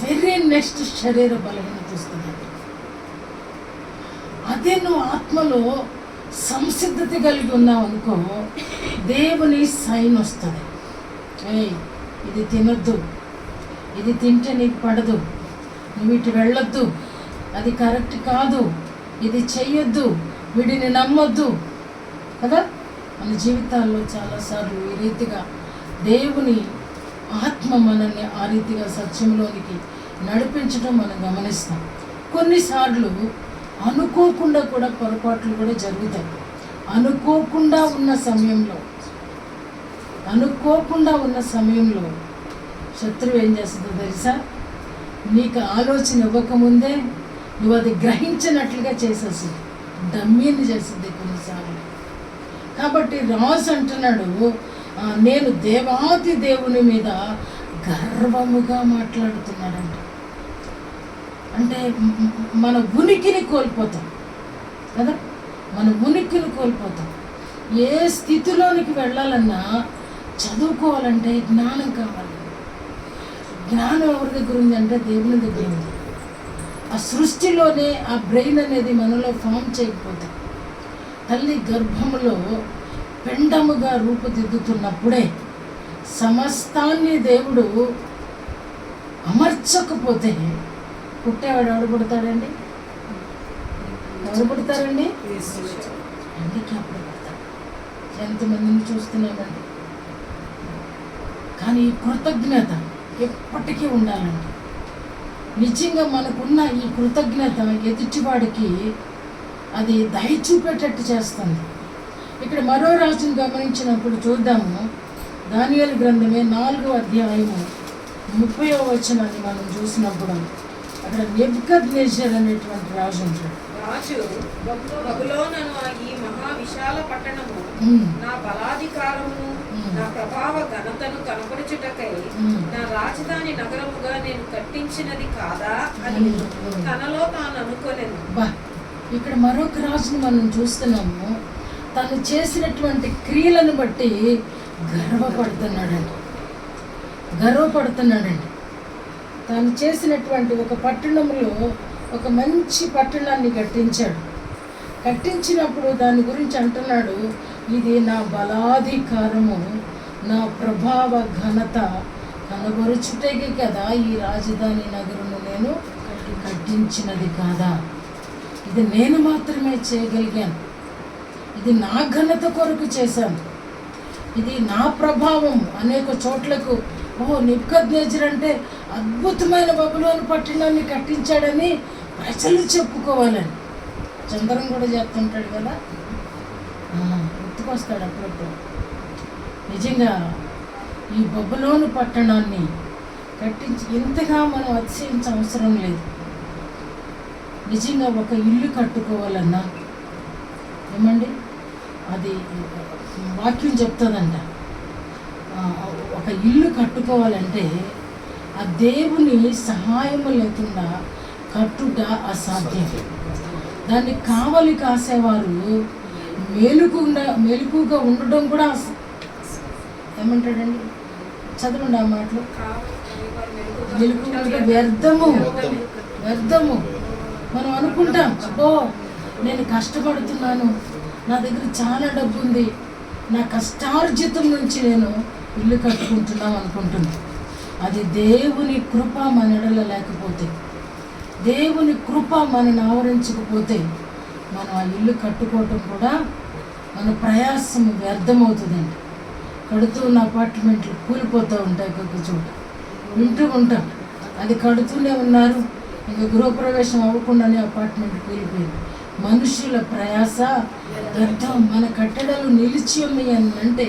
వెరీ నెక్స్ట్ శరీర బలహీనత వస్తుంది. అదే నువ్వు ఆత్మలో సంసిద్ధత కలిగి ఉన్నావు అనుకో, దేవుని సైన్ వస్తుంది. ఇది తినొద్దు, ఇది తింటే నీకు పడదు, నువ్వు ఇటు వెళ్ళొద్దు, అది కరెక్ట్ కాదు, ఇది చెయ్యొద్దు, వీడిని నమ్మొద్దు కదా. మన జీవితాల్లో చాలాసార్లు ఈ రీతిగా దేవుని ఆత్మ మనల్ని ఆ రీతిగా సత్యంలోనికి నడిపించడం మనం గమనిస్తాం. కొన్నిసార్లు అనుకోకుండా కూడా పొరపాట్లు కూడా జరుగుతాయి. అనుకోకుండా ఉన్న సమయంలో శత్రువు ఏం చేస్తుందో తెలుసా? నీకు ఆలోచన ఇవ్వకముందే నువ్వు అది గ్రహించినట్లుగా చేసేస్తుంది, డమ్మీని చేస్తుంది కొన్నిసార్లు. కాబట్టి రాజు అంటున్నాడు, నేను దేవాది దేవుని మీద గర్వముగా మాట్లాడుతున్నాడంట. అంటే మన ఉనికిని కోల్పోతాం కదా, మన ఉనికిని కోల్పోతాం. ఏ స్థితిలోనికి వెళ్ళాలన్నా చదువుకోవాలంటే జ్ఞానం కావాలి. జ్ఞానం ఎవరి దగ్గర ఉంది అంటే దేవుని దగ్గర ఉంది. ఆ సృష్టిలోనే ఆ బ్రెయిన్ అనేది మనలో ఫామ్ చేయకపోతే, తల్లి గర్భములో పిండముగా రూపుదిద్దుతున్నప్పుడే సమస్తాన్ని దేవుడు అమర్చకపోతే పుట్టేవాడు ఎవడు పుడతాడండి? ఎవరు పుడతారండి? అందుకే అప్పుడు పుడతాడు. ఎంతమందిని చూస్తున్నామండి. కానీ ఈ కృతజ్ఞత ఎప్పటికీ ఉండాలండి. నిజంగా మనకున్న ఈ కృతజ్ఞత ఎదుటివాడికి అది దయ చూపేటట్టు చేస్తుంది. ఇక్కడ మరో రాజును గమనించినప్పుడు చూద్దాము. దానియేలు గ్రంథమే 4వ అధ్యాయము 30వ వచనాన్ని మనం చూసినప్పుడు అక్కడ నెబుకద్నెజర్ అనేటువంటి రాజు ఉంటాడు. రాజు బబులోనును ఈ మహా విశాల పట్టణము నా బలాధికారమును నా ప్రభావ ఘనతను కనపరచుటకై నా రాజధాని నగరముగా నేను కట్టించినది కాదా అని తనలో తాను అనుకోలేదు. ఇక్కడ మరొక రాజుని మనం చూస్తున్నాము. తను చేసినటువంటి క్రియలను బట్టి గర్వపడుతున్నాడండి. తాను చేసినటువంటి ఒక పట్టణంలో ఒక మంచి పట్టణాన్ని కట్టించినప్పుడు దాని గురించి అంటున్నాడు, ఇది నా బలాధికారము, నా ప్రభావ ఘనత కనబరుచుటకి కదా ఈ రాజధాని నగరును నేను కట్టించినది కాదా. ఇది నేను మాత్రమే చేయగలిగాను, ఇది నా ఘనత కొరకు చేశాను, ఇది నా ప్రభావం. అనేక చోట్లకు నెబుకద్నెజరు అంటే అద్భుతమైన బబులోను పట్టణాన్ని కట్టించాడని ప్రజలు చెప్పుకోవాలని చంద్రం కూడా చెప్తుంటాడు కదా, గుర్తుకొస్తాడు అప్పుడప్పుడు. నిజంగా ఈ బబులోను పట్టణాన్ని కట్టించి ఇంతగా మనం అతిశయించ అవసరం లేదు. నిజంగా ఒక ఇల్లు కట్టుకోవాలన్నా ఏమండి, అది వాక్యం చెప్తుందంట, ఒక ఇల్లు కట్టుకోవాలంటే ఆ దేవుని సహాయం లేకుండా కట్టుట అసాధ్యం. దాన్ని కావలి కాసేవారు మెలకుగా ఉండడం కూడా ఏమంటాడండి, చదవండి ఆ మాటలు. మెలకుగా వ్యర్థము. మనం అనుకుంటాం, నేను కష్టపడుతున్నాను, నా దగ్గర చాలా డబ్బు ఉంది, నా కష్టార్జితం నుంచి నేను ఇల్లు కట్టుకుంటున్నాం అనుకుంటున్నాను. అది దేవుని కృప మన ఎడల లేకపోతే, దేవుని కృప మనని ఆవరించకపోతే మనం ఆ ఇల్లు కట్టుకోవటం కూడా మన ప్రయాసం వ్యర్థమవుతుందండి. కడుతున్న అపార్ట్మెంట్లు కూలిపోతూ ఉంటాయి, ఒక్కొక్క చోట వింటూ ఉంటాం. అది కడుతూనే ఉన్నారు, ఇంకా గృహప్రవేశం అవ్వకుండానే అపార్ట్మెంట్ కూలిపోయింది. మనుషుల ప్రయాస వ్యర్థం. మన కట్టడాలు నిలిచి ఉన్నాయి అని అంటే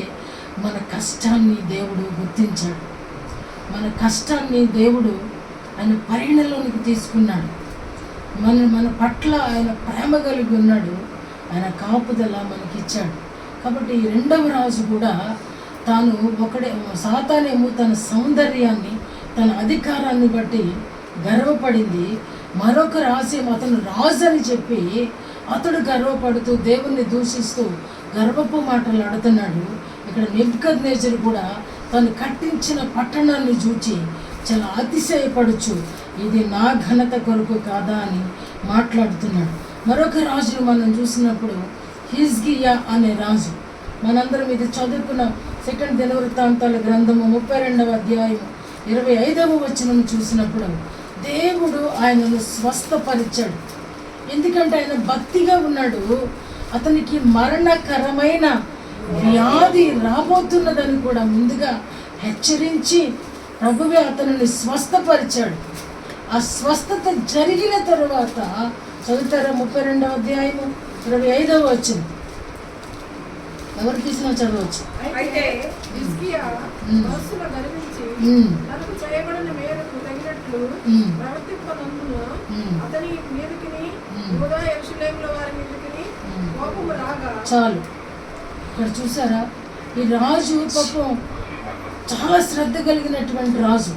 మన కష్టాన్ని దేవుడు గుర్తించాడు, మన కష్టాన్ని దేవుడు ఆయన పరిగణలోనికి తీసుకున్నాడు, మన పట్ల ఆయన ప్రేమ కలిగి ఉన్నాడు, ఆయన కాపుదల మనకిచ్చాడు. కాబట్టి ఈ రెండవ రాజు కూడా తాను సాతానేమో తన సౌందర్యాన్ని, తన అధికారాన్ని బట్టి గర్వపడింది. మరొక రాజు అతను రాజు అని చెప్పి అతడు గర్వపడుతూ దేవుణ్ణి దూషిస్తూ గర్వపు మాటలు ఆడుతున్నాడు. ఇక్కడ నెబుకద్నెజరు కూడా తను కట్టించిన పట్టణాన్ని చూచి చాలా అతిశయపడుచు, ఇది నా ఘనత కొరకు కాదా అని మాట్లాడుతున్నాడు. మరొక రాజును మనం చూసినప్పుడు హిజ్కియా అనే రాజు, మనందరం ఇది చదువుకున్న 2 దినవృత్తాంతాల గ్రంథము 32వ అధ్యాయం 25వ వచనం చూసినప్పుడు దేవుడు ఆయనను స్వస్థపరిచాడు. ఎందుకంటే ఆయన భక్తిగా ఉన్నాడు. అతనికి మరణకరమైన వ్యాధి రాబోతున్నదని కూడా ముందుగా హెచ్చరించి ప్రభువే అతనిని స్వస్థపరిచాడు. ఆ స్వస్థత జరిగిన తరువాత చదువుతారా 32వ అధ్యాయము 25వ వచనం, ఎవరు తీసినా చదవచ్చు. అయితే హిజ్కియా మనస్సులో గర్వించి తనకు చేయబడిన మేరకు తగినట్లు ప్రవర్తింపనందున అతని మీదకిని యూదా యెరూషలేముల వారి మీదకిని కోపము రాగా. చాలు, ఇక్కడ చూసారా, ఈ రాజు పాపం చాలా శ్రద్ధ కలిగినటువంటి రాజు,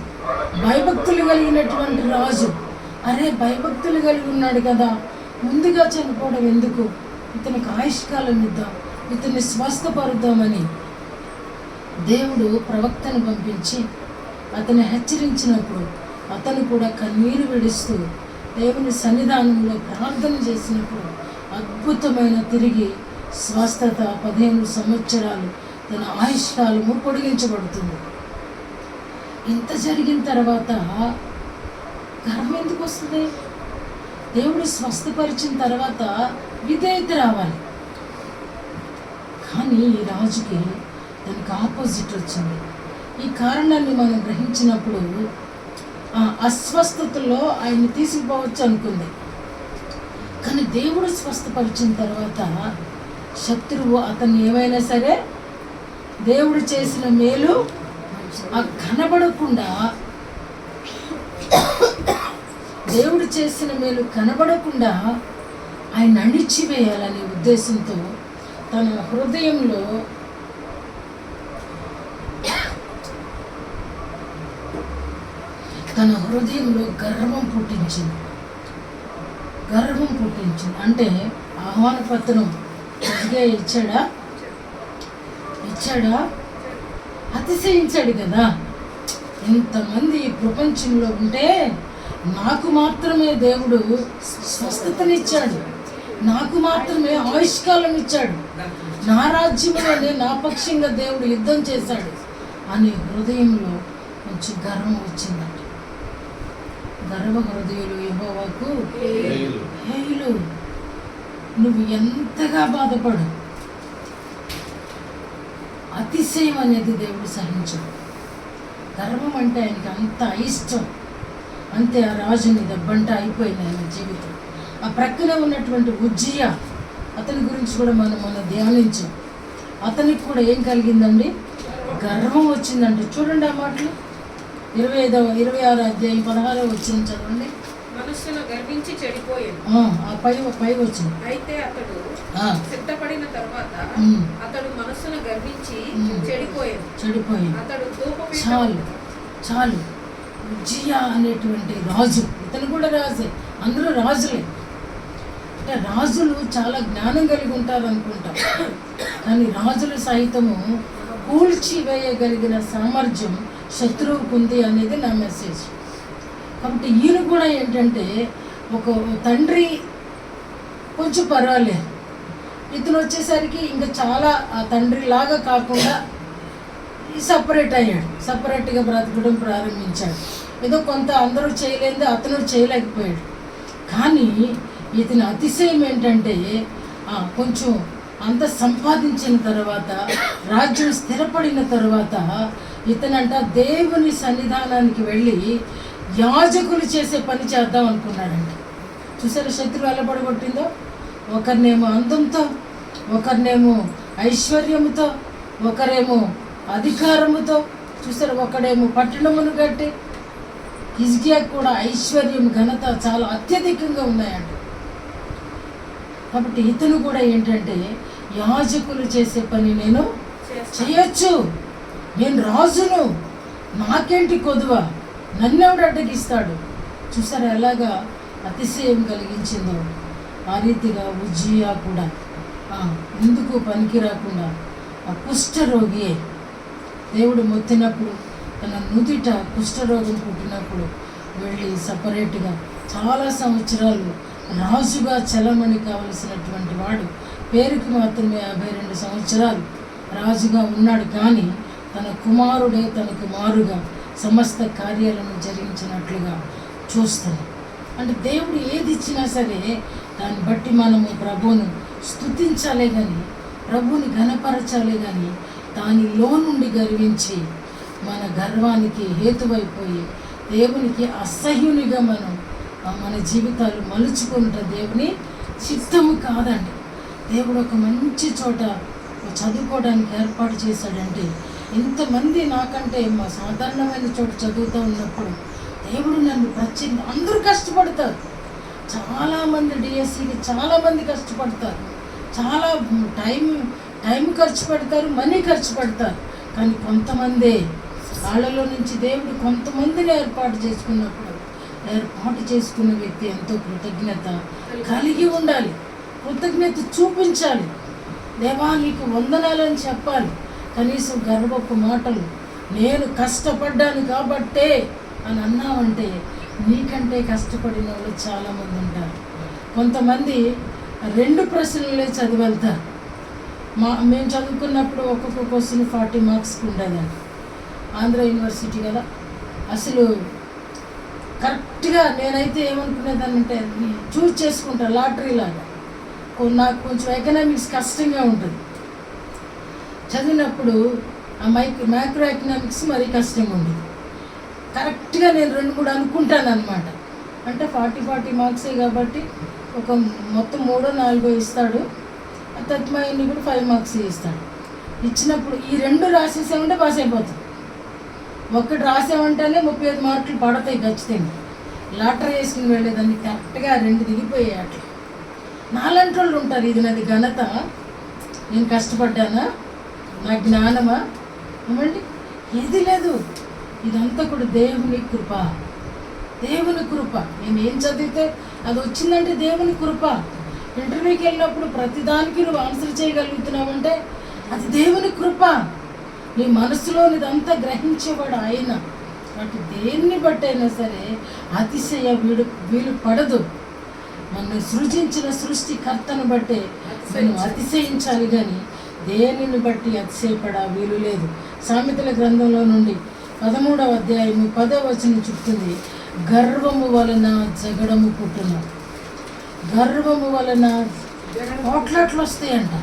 భయభక్తులు కలిగినటువంటి రాజు. అరే, భయభక్తులు కలిగి ఉన్నాడు కదా, ముందుగా చనిపోవడం ఎందుకు, ఇతనికి ఆయుష్కాలం ఇద్దాం, ఇతన్ని స్వస్థపరుద్దామని దేవుడు ప్రవక్తను పంపించి అతన్ని హెచ్చరించినప్పుడు అతను కూడా కన్నీరు విడుస్తూ దేవుని సన్నిధానంలో ప్రార్థన చేసినప్పుడు అద్భుతమైన తిరిగి స్వస్థత, 15 సంవత్సరాలు తన ఆయుష్కాలము పొడిగించబడుతుంది. ఇంత జరిగిన తర్వాత గర్వం ఎందుకు వస్తుంది? దేవుడు స్వస్థపరిచిన తర్వాత విధేయత రావాలి. కానీ ఈ రాజుకి దానికి ఆపోజిట్ వచ్చింది. ఈ కారణాన్ని మనం గ్రహించినప్పుడు అస్వస్థతలో ఆయన్ని తీసుకుపోవచ్చు అనుకుంది. కానీ దేవుడు స్వస్థపరిచిన తర్వాత శత్రువు అతన్ని ఏమైనా సరే దేవుడు చేసిన మేలు కనబడకుండా, దేవుడు చేసిన మేలు కనబడకుండా ఆయన అణిచివేయాలనే ఉద్దేశంతో తన హృదయంలో గర్వం పుట్టించింది. అంటే ఆహ్వాన పత్రం ఇచ్చాడా? అతిశయించాడు కదా. ఇంతమంది ఈ ప్రపంచంలో ఉంటే నాకు మాత్రమే దేవుడు స్వస్థతనిచ్చాడు, నాకు మాత్రమే ఆయుష్కాలం ఇచ్చాడు, నా రాజ్యంలోనే నా పక్షంగా దేవుడు యుద్ధం చేశాడు అని హృదయంలో కొంచెం గర్వం వచ్చిందంట. గర్వ హృదయులు యెహోవాకు హేయులు. నువ్వు ఎంతగా బాధపడు, అతిశయం అనేది దేవుడు సహించడు. గర్వం అంటే ఆయనకి అంత ఇష్టం. అంతే, ఆ రాజుని దెబ్బంట అయిపోయింది ఆయన జీవితం. ఆ ప్రక్కనే ఉన్నటువంటి ఉజ్జియా, అతని గురించి కూడా మనం ధ్యానించాం. అతనికి కూడా ఏం కలిగిందండి? గర్వం వచ్చిందంటే. చూడండి ఆ మాటలు 26 అధ్యాయం 16 వచ్చిన చదవండి. మనస్సులో గర్వించి చెడిపోయాను. ఆ పై వచ్చింది. అయితే అతడు సిద్ధపడిన తర్వాత అతడు మనస్సును గర్వించి చెడిపోయాను. అతడు చాలు. ఉజ్జియా అనేటువంటి రాజు, ఇతను కూడా రాజే, అందరూ రాజులే. అంటే రాజులు చాలా జ్ఞానం కలిగి ఉంటారు అనుకుంటాం, కానీ రాజులు సహితము కూల్చివేయగలిగిన సామర్థ్యం శత్రువుకు ఉంది అనేది నా మెసేజ్. కాబట్టి ఈయన కూడా ఏంటంటే, ఒక తండ్రి కొంచెం పర్వాలేదు, ఇతను వచ్చేసరికి ఇంకా చాలా ఆ తండ్రి లాగా కాకుండా సపరేట్ అయ్యాడు, సపరేట్గా బ్రతకడం ప్రారంభించాడు. ఏదో కొంత అందరూ చేయలేదే అతను చేయలేకపోయాడు. కానీ ఇతని అతిశయం ఏంటంటే, కొంచెం అంత సంపాదించిన తర్వాత, రాజ్యం స్థిరపడిన తర్వాత ఇతనంట దేవుని సన్నిధానానికి వెళ్ళి యాజకులు చేసే పని చేద్దాం అనుకున్నాడంట. చూసారా శత్రువు ఎలా పడగొట్టిందో? ఒకరినేమో అందంతో, ఒకరినేమో ఐశ్వర్యముతో, ఒకరేమో అధికారముతో. చూసారు, ఒకడేమో పట్టణమును కట్టి. హిజ్కియాకు కూడా ఐశ్వర్యం, ఘనత చాలా అత్యధికంగా ఉన్నాయంట. కాబట్టి ఇతను కూడా ఏంటంటే, యాజకులు చేసే పని నేను చేయొచ్చు, నేను రాజును, నాకేంటి కొదువ, నన్నెవడు అడ్డగిస్తాడు. చూసారా ఎలాగా అతిశయం కలిగించిందో. ఆ రీతిగా ఉజ్జియా కూడా ఎందుకు పనికి రాకుండా ఆ కుష్ఠరోగియే దేవుడు మొత్తినప్పుడు, తన నుదిట కుష్ఠరోగం పుట్టినప్పుడు వెళ్ళి సపరేట్గా చాలా సంవత్సరాలు రాజుగా చలమణి కావలసినటువంటి వాడు పేరుకి మాత్రమే 52 సంవత్సరాలు రాజుగా ఉన్నాడు. కానీ తన కుమారుడే తనకు మారుగా సమస్త కార్యాలను జరిగించినట్లుగా చూస్తాను. అంటే దేవుడు ఏది ఇచ్చినా సరే దాన్ని బట్టి మనము ప్రభువును స్తుతించాలే కానీ, ప్రభువుని ఘనపరచాలే కానీ, దానిలో నుండి గర్వించి మన గర్వానికి హేతువైపోయి దేవునికి అసహ్యునిగా మన జీవితాలు మలుచుకుంటా దేవుని చిత్తము కాదండి. దేవుడు ఒక మంచి చోట చదువుకోవడానికి ఏర్పాటు చేశాడంటే, ఇంతమంది నాకంటే మా సాధారణమైన చోట చదువుతూ ఉన్నప్పుడు దేవుడు నన్ను అందరూ కష్టపడతారు. చాలామంది డిఎస్సికి చాలామంది కష్టపడతారు, చాలా టైం ఖర్చు పెడతారు, మనీ ఖర్చు పెడతారు. కానీ కొంతమంది వాళ్ళలో నుంచి దేవుడు కొంతమందిని ఏర్పాటు చేసుకున్న వ్యక్తి ఎంతో కృతజ్ఞత కలిగి ఉండాలి, కృతజ్ఞత చూపించాలి. దేవా నీకు వందనాలని చెప్పాలి. కనీసం గర్వపు మాటలు, నేను కష్టపడ్డాను కాబట్టే అని అన్నామంటే, నీకంటే కష్టపడిన వాళ్ళు చాలామంది ఉంటారు. కొంతమంది 2 ప్రశ్నలే చదివి వెళ్తారు. మేము చదువుకున్నప్పుడు ఒక్కొక్క క్వశ్చన్ 40 మార్క్స్కి ఉండేదండి. ఆంధ్ర యూనివర్సిటీ కదా, అసలు కరెక్ట్గా నేనైతే ఏమనుకునేదాన్ని అంటే, చూస్ చేసుకుంటా లాటరీ లాగా. నాకు కొంచెం ఎకనామిక్స్ కష్టంగా ఉంటుంది. చదివినప్పుడు ఆ మైక్రో ఎకనామిక్స్ మరీ కష్టంగా ఉండేది. కరెక్ట్గా నేను 2-3 అనుకుంటాను అనమాట. అంటే 40 మార్క్సే కాబట్టి ఒక మొత్తం 3-4 ఇస్తాడు. తత్మయన్ని కూడా 5 మార్క్స్ ఇస్తాడు. ఇచ్చినప్పుడు ఈ 2 రాసేసామంటే పాస్ అయిపోతుంది. ఒకటి రాసామంటేనే 35 మార్కులు పడతాయి ఖచ్చితంగా. లాటరీ వేసుకుని వెళ్ళేదాన్ని కరెక్ట్గా 2 దిగిపోయాయి. అట్లా నాలాంటి వాళ్ళు ఉంటారు. ఇది నాది ఘనత, నేను కష్టపడ్డానా, నా జ్ఞానమా? ఏమండి, ఏది లేదు. ఇదంతా కూడా దేవుని కృప, దేవుని కృప. నేను ఏం చదివితే అది వచ్చిందంటే దేవుని కృప. ఇంటర్వ్యూకి వెళ్ళినప్పుడు ప్రతిదానికి నువ్వు ఆన్సర్ చేయగలుగుతున్నావంటే అది దేవుని కృప. నీ మనసులోనిదంతా గ్రహించేవాడు ఆయన. వాటి దేన్ని బట్టి అయినా సరే అతిశయ వీలు పడదు. మనం సృజించిన సృష్టికర్తను బట్టే మనం అతిశయించాలి, కానీ దేనిని బట్టి అతిశయపడ వీలు లేదు. సామెతల గ్రంథంలో నుండి 13వ అధ్యాయము 10వ వచనం చెప్తుంది, గర్వము వలన జగడము పుట్టును. గర్వము వలన పోట్లాట్లు వస్తాయంట.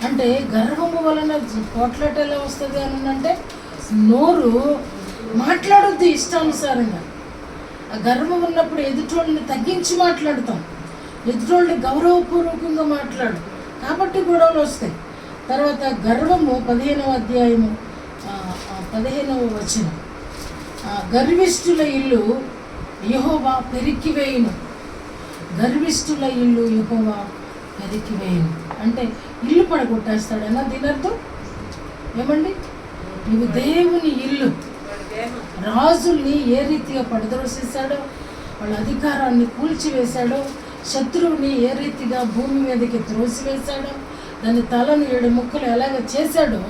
అంటే గర్వము వలన పోట్లాట ఎలా వస్తుంది అని అంటే, నోరు మాట్లాడొద్దు ఇష్టానుసారంగా. ఆ గర్వం ఉన్నప్పుడు ఎదుటోళ్ళని తగ్గించి మాట్లాడుతాం, ఎదుటోళ్ళని గౌరవపూర్వకంగా మాట్లాడు, కాబట్టి గొడవలు వస్తాయి. తర్వాత గర్వము 15వ అధ్యాయము 15వ వచనం, గర్విష్ఠుల ఇల్లు యెహోవా పెరికివేయును. గర్విష్ఠుల ఇల్లు యెహోవా పెరికివేయును అంటే ఇల్లు పడగొట్టేస్తాడన్నా దీని అర్థం ఏమండి? నువ్వు దేవుని ఇల్లు. రాజుల్ని ఏ రీతిగా పడద్రోసేశాడో, వాళ్ళ అధికారాన్ని కూల్చివేశాడో, శత్రువుని ఏ రీతిగా భూమి మీదకి త్రోసివేశాడో, దాని తలను 7 ముక్కలు ఎలాగ చేశాడో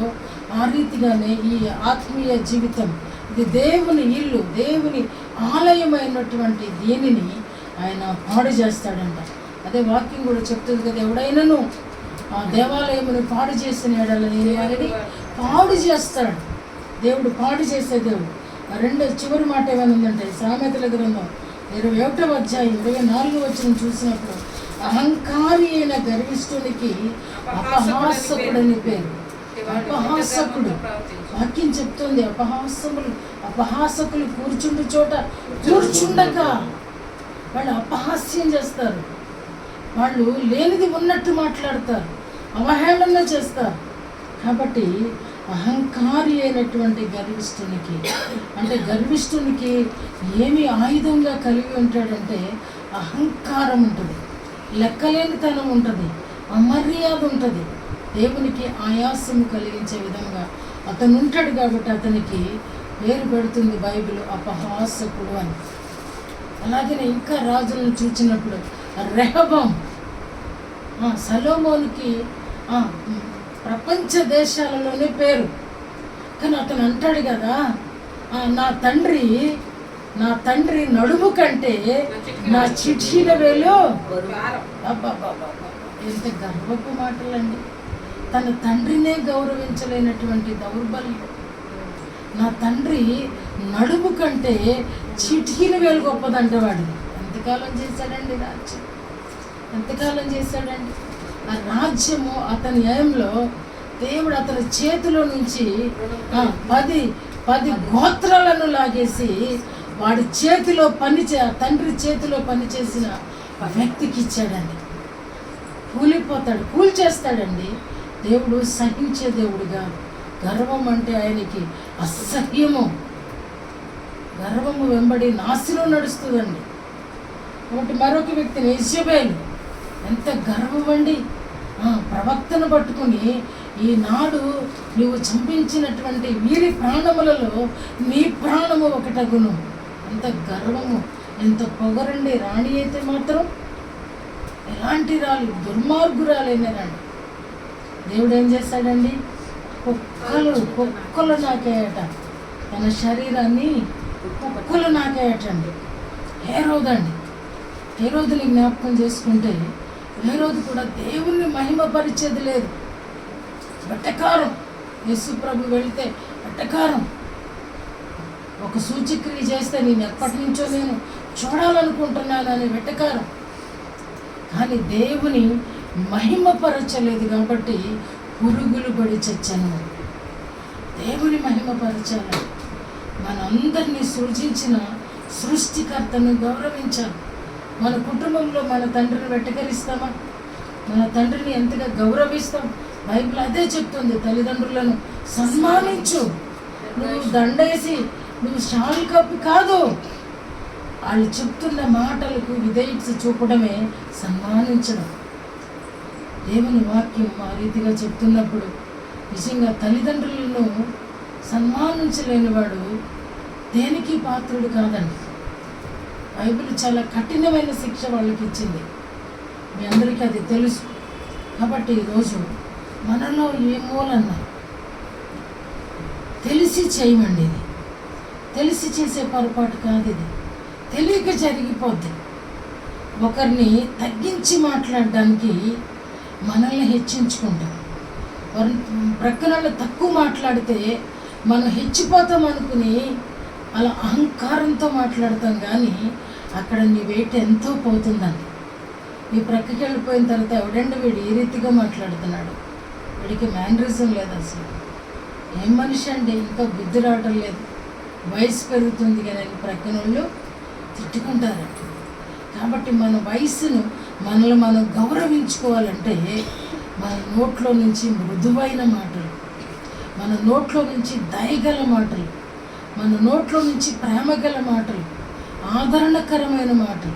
ఆ రీతిగానే ఈ ఆత్మీయ జీవితం, ఇది దేవుని ఇల్లు, దేవుని ఆలయమైనటువంటి దీనిని ఆయన పాడు చేస్తాడంట. అదే వాక్యం కూడా చెప్తుంది కదా, ఎవడైనాను ఆ దేవాలయమును పాడు చేసిన వారిని పాడు చేస్తాడు. దేవుడు పాడు చేసే దేవుడు. చివరి మాట ఏమైనా ఉందంటే సామెతల గ్రంథం 21వ అధ్యాయం 24వ వచనం చూసినప్పుడు, అహంకారి అయిన గర్విష్ఠునికి అపహాసకుడని పేరు. అపహాసకుడు, వాక్యం చెప్తుంది, అపహాసకులు కూర్చుండు చోట కూర్చుండక వాళ్ళు అపహాస్యం చేస్తారు. వాళ్ళు లేనిది ఉన్నట్టు మాట్లాడతారు, అవహేళన చేస్తారు. కాబట్టి అహంకారి అయినటువంటి గర్విష్ఠునికి, అంటే గర్విష్ఠునికి ఏమి ఆయుధంగా కలిగి ఉంటాడంటే అహంకారం ఉంటుంది, లెక్కలేనితనం ఉంటుంది, అమర్యాద ఉంటుంది. దేవునికి ఆయాసము కలిగించే విధంగా అతను ఉంటాడు. కాబట్టి అతనికి పేరు పెడుతుంది బైబిల్ అపహాసకుడు అని. అలాగే ఇంకా రాజులను చూచినప్పుడు రెహబాం, సొలొమోనుకి ప్రపంచ దేశాలలోనే పేరు. కానీ అతను అంటాడు కదా, నా తండ్రి నడుము కంటే నా చిట్టిన వేలు. ఎంత గర్వపు మాటలండి. తన తండ్రినే గౌరవించలేనటువంటి దౌర్బల్యం. నా తండ్రి నడుము కంటే చిటికిన వేలు గొప్పదంటే వాడిని. ఎంతకాలం చేశాడండి రాజ్యం, ఎంతకాలం చేశాడండి ఆ రాజ్యము. అతని ఏయంలో దేవుడు అతని చేతిలో నుంచి 10 గోత్రాలను లాగేసి వాడి చేతిలో తండ్రి చేతిలో పనిచేసిన వ్యక్తికి ఇచ్చాడండి. కూలిపోతాడు, కూల్చేస్తాడండి. దేవుడు సహించే దేవుడుగా. గర్వం అంటే ఆయనకి అసహ్యము. గర్వము వెంబడి నాశనం నడుస్తుందండి. కాబట్టి మరొక వ్యక్తిని యెజెబెలు, ఎంత గర్వం అండి. ప్రవక్తను పట్టుకుని, ఈనాడు నీవు చంపించినటువంటి వీరి ప్రాణములలో నీ ప్రాణము ఒకటగును. ఎంత గర్వము, ఎంత పొగరండి. రాణి అయితే మాత్రం ఎలాంటి రాళ్ళు, దుర్మార్గురాలైన రాణి. దేవుడు ఏం చేస్తాడండి, కుక్కలు నాకేయట, తన శరీరాన్ని కుక్కలు నాకేయటండి. హేరోదుని జ్ఞాపకం చేసుకుంటే, హేరోదు కూడా దేవుణ్ణి మహిమపరిచేది లేదు. వెట్టకారం. యేసు ప్రభు వెళితే వెట్టకారం. ఒక సూచక్రియ చేస్తే నేను ఎప్పటి నుంచో నేను చూడాలనుకుంటున్నాను అని వెట్టకారం. కానీ దేవుని మహిమపరచలేదు కాబట్టి పురుగులు పడి చచ్చాను. దేవుని మహిమపరచాలి. మనందరినీ సృజించిన సృష్టికర్తను గౌరవించాలి. మన కుటుంబంలో మన తండ్రిని వెట్టకరిస్తామా? మన తండ్రిని ఎంతగా గౌరవిస్తాం? బైబిల్ అదే చెప్తుంది, తల్లిదండ్రులను సన్మానించు. నువ్వు దండేసి, నువ్వు షాల్ కప్పి కాదు, వాళ్ళు చెప్తున్న మాటలకు విధేయత చూపడమే సన్మానించడం. దేవుని వాక్యం ఆ రీతిగా చెప్తున్నప్పుడు నిజంగా తల్లిదండ్రులను సన్మానించలేని వాడు దేనికి పాత్రుడు కాదండి. బైబిల్ చాలా కఠినమైన శిక్ష వాళ్ళకి ఇచ్చింది. మీ అందరికీ అది తెలుసు. కాబట్టి ఈరోజు మనలో ఏ మూలన్నా తెలిసి చేయమండి. ఇది తెలిసి చేసే పొరపాటు కాదు, ఇది తెలియక జరిగిపోద్ది. ఒకరిని తగ్గించి మాట్లాడడానికి మనల్ని హెచ్చించుకుంటాం. ప్రక్కన తక్కువ మాట్లాడితే మనం హెచ్చిపోతాం అనుకుని అలా అహంకారంతో మాట్లాడతాం. కానీ అక్కడ నీ వెయిట్ ఎంతో పోతుందండి. నీ ప్రక్కకి వెళ్ళిపోయిన తర్వాత ఎవడండి వీడు ఈ రీతిగా మాట్లాడుతున్నాడు, వీడికి మేనరిజం లేదు, అసలు ఏం మనిషి అండి, ఇంకా బుద్ధి రావటం లేదు, వయసు పెరుగుతుంది కానీ ప్రక్కన వాళ్ళు తిట్టుకుంటారు. కాబట్టి మన వయసును మనల్ని మనం గౌరవించుకోవాలంటే మన నోట్లో నుంచి మృదువైన మాటలు, మన నోట్లో నుంచి దయగల మాటలు, మన నోట్లో నుంచి ప్రేమగల మాటలు, ఆదరణకరమైన మాటలు,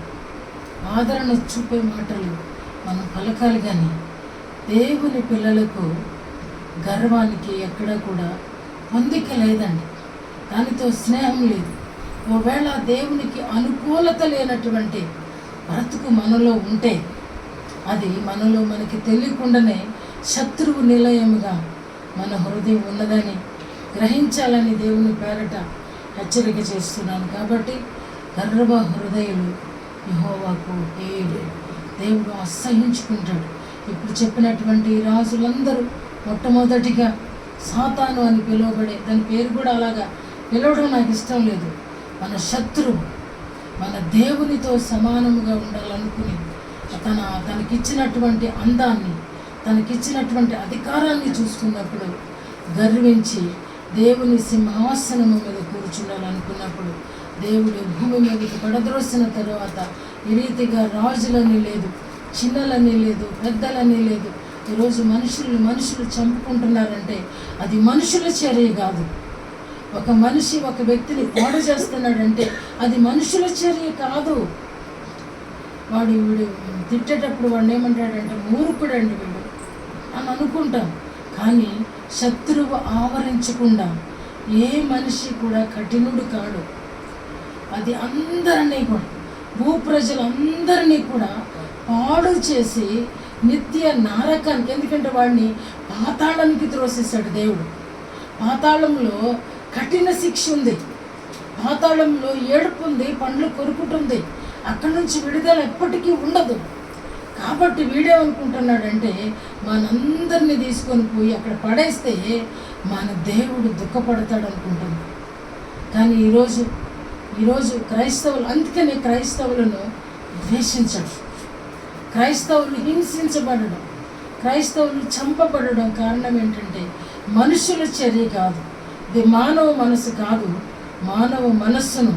ఆదరణ చూపే మాటలు మనం పలకాలి. కానీ దేవుని పిల్లలకు గర్వానికి ఎక్కడ కూడా పొందిక లేదండి, దానితో స్నేహం లేదు. ఒకవేళ దేవునికి అనుకూలత లేనటువంటి బ్రతుకు మనలో ఉంటే అది మనలో మనకి తెలియకుండానే శత్రువు నిలయముగా మన హృదయం ఉన్నదని గ్రహించాలని దేవుని పేరట హెచ్చరిక చేస్తున్నాను. కాబట్టి గర్వ హృదయులు యెహోవాకు హేయుడు, దేవుడు అసహ్యించుకుంటాడు. ఇప్పుడు చెప్పినటువంటి రాజులందరూ మొట్టమొదటిగా సాతాను అని పిలువబడే, దాని పేరు కూడా అలాగా పిలవడం నాకు ఇష్టం లేదు. మన శత్రువు, మన దేవునితో సమానముగా ఉండాలనుకుని తనకిచ్చినటువంటి అందాన్ని, తనకిచ్చినటువంటి అధికారాన్ని చూస్తున్నప్పుడు గర్వించి దేవుని సింహాసనము మీద కూర్చుండాలనుకున్నప్పుడు దేవుడు భూమి మీదకి పడద్రోసిన తర్వాత ఈ రీతిగా రాజులని లేదు, చిన్నలని లేదు, పెద్దలని లేదు. ఈరోజు మనుషులు చంపుకుంటున్నారంటే అది మనుషుల చర్య కాదు. ఒక మనిషి ఒక వ్యక్తిని పాడు చేస్తున్నాడంటే అది మనుషుల చర్య కాదు. వీడు తిట్టేటప్పుడు వాడిని ఏమంటాడంటే మూర్ఖుడండి వీడు అని అనుకుంటాం. కానీ శత్రువు ఆవరించకుండా ఏ మనిషి కూడా కఠినుడు కాడు. అది అందరినీ కూడా, భూప్రజలందరినీ కూడా పాడు చేసి నిత్య నరకానికి, ఎందుకంటే వాడిని పాతాళానికి త్రోసేశాడు దేవుడు. పాతాళంలో కఠిన శిక్ష ఉంది, పాతాళంలో ఏడుపు ఉంది, పండ్లు కొరుకుతుంది, అక్కడి నుంచి విడుదల ఎప్పటికీ ఉండదు. కాబట్టి వీడేమనుకుంటున్నాడంటే మనందరినీ తీసుకొని పోయి అక్కడ పడేస్తే మన దేవుడు దుఃఖపడతాడు అనుకుంటున్నాడు. కానీ ఈరోజు క్రైస్తవులు, అందుకనే క్రైస్తవులను ద్వేషించడం, క్రైస్తవులు హింసించబడడం, క్రైస్తవులు చంపబడడం కారణం ఏంటంటే మనుషుల చర్య కాదు, ఇది మానవ మనసు కాదు. మానవ మనస్సును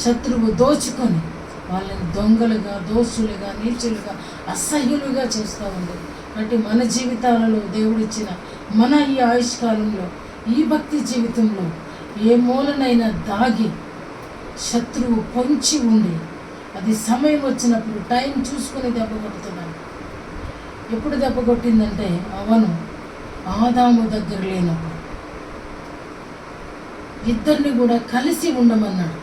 శత్రువు దోచుకొని వాళ్ళని దొంగలుగా, దోషులుగా, నీచులుగా, అసహ్యులుగా చేస్తూ ఉంది. కాబట్టి మన జీవితాలలో దేవుడిచ్చిన మన ఈ ఆయుష్కాలంలో, ఈ భక్తి జీవితంలో ఏ మూలనైనా దాగి శత్రువు పొంచి ఉండి అది సమయం వచ్చినప్పుడు టైం చూసుకొని దెబ్బ కొడుతున్నాడు. ఎప్పుడు దెబ్బ కొట్టిందంటే అవను ఆదాము దగ్గర లేనప్పుడు ఇద్దరిని కూడా కలిసి ఉండమన్నాడు.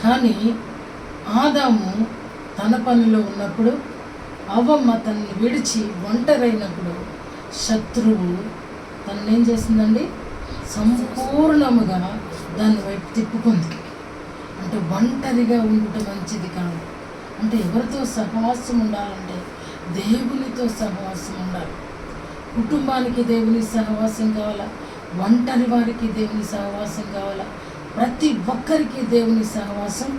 కానీ ఆదాము తన పనిలో ఉన్నప్పుడు, అవ్వమ్మ తనని విడిచి ఒంటరైనప్పుడు శత్రువు తనని ఏం చేసిందండి, సంపూర్ణముగా దాని వైపు తిప్పుకుంది. అంటే ఒంటరిగా ఉండటం మంచిది కాదు. అంటే ఎవరితో సహవాసం ఉండాలంటే దేవునితో సహవాసం ఉండాలి. కుటుంబానికి దేవుని సహవాసం కావాలా, ఒంటరి వారికి దేవుని సహవాసం కావాలా, ప్రతి ఒక్కరికి దేవుని సహవాసం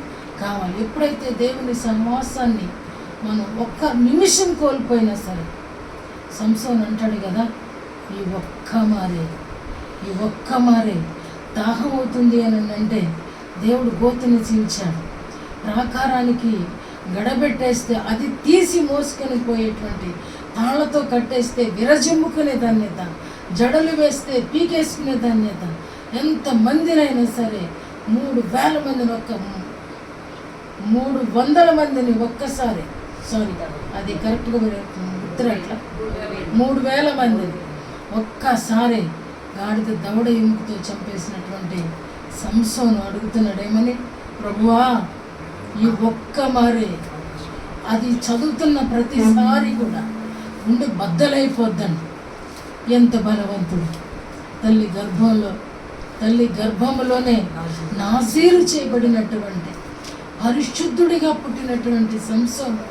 కావాలి. ఎప్పుడైతే దేవుని సహవాసాన్ని మనం ఒక్క నిమిషం కోల్పోయినా సరే, సంసోన్ అంటాడు కదా, ఈ ఒక్క మారే దాహం అవుతుంది అని అంటే దేవుడు గోతుని చీల్చాడు. ప్రాకారానికి గడబెట్టేస్తే అది తీసి మోసుకొని పోయేటువంటి, తాళ్లతో కట్టేస్తే విరజిమ్ముకునే ధన్యత, జడలు వేస్తే పీకేసుకునే ధన్యత. ఎంతమందినైనా సరే 3,000 మందిని 300 మందిని ఒక్కసారి, అది కరెక్ట్గా ఉత్తర ఇట్లా 3,000 మందిని ఒక్కసారి గాడిద దవడ ఎముకతో చంపేసినటువంటి సంసోను అడుగుతున్నాడు ఏమని, ప్రభువా ఈ ఒక్క మారే అది చదువుతున్న ప్రతిసారి కూడా ఉండి బద్దలైపోద్దండి. ఎంత బలవంతుడు! తల్లి గర్భంలోనే నాజీరు చేయబడినటువంటి పరిశుద్ధుడిగా పుట్టినటువంటి సంసోను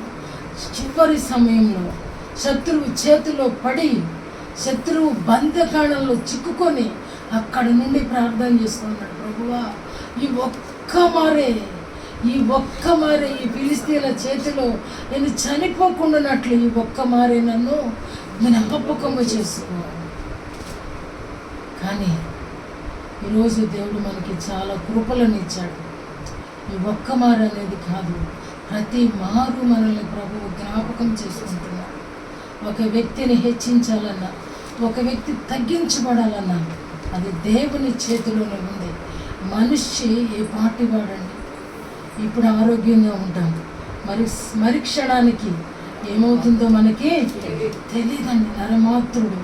చివరి సమయంలో శత్రువు చేతిలో పడి, శత్రువు బంధకాణంలో చిక్కుకొని అక్కడ నుండి ప్రార్థన చేస్తున్నాడు. ప్రభువా, ఈ ఒక్క మారే ఈ ఫిలిస్తీన్ల చేతిలో నేను చనిపోకుండానట్లు ఈ ఒక్క మారే నన్ను జ్ఞాపకము చేసుకో. కానీ ఈరోజు దేవుడు మనకి చాలా కృపలను ఇచ్చాడు. ఈ ఒక్క మారు అనేది కాదు, ప్రతి మారు మనల్ని ప్రభువు జ్ఞాపకం చేసుకుంటున్నాడు. ఒక వ్యక్తిని హెచ్చించాలన్నా, ఒక వ్యక్తి తగ్గించబడాలన్నా అది దేవుని చేతిలోనే ఉంది. మనిషి ఏ పాటి వాడండి. ఇప్పుడు ఆరోగ్యంగా ఉంటాం, మరి క్షణానికి ఏమవుతుందో మనకి తెలియదండి. నరమాత్రుడు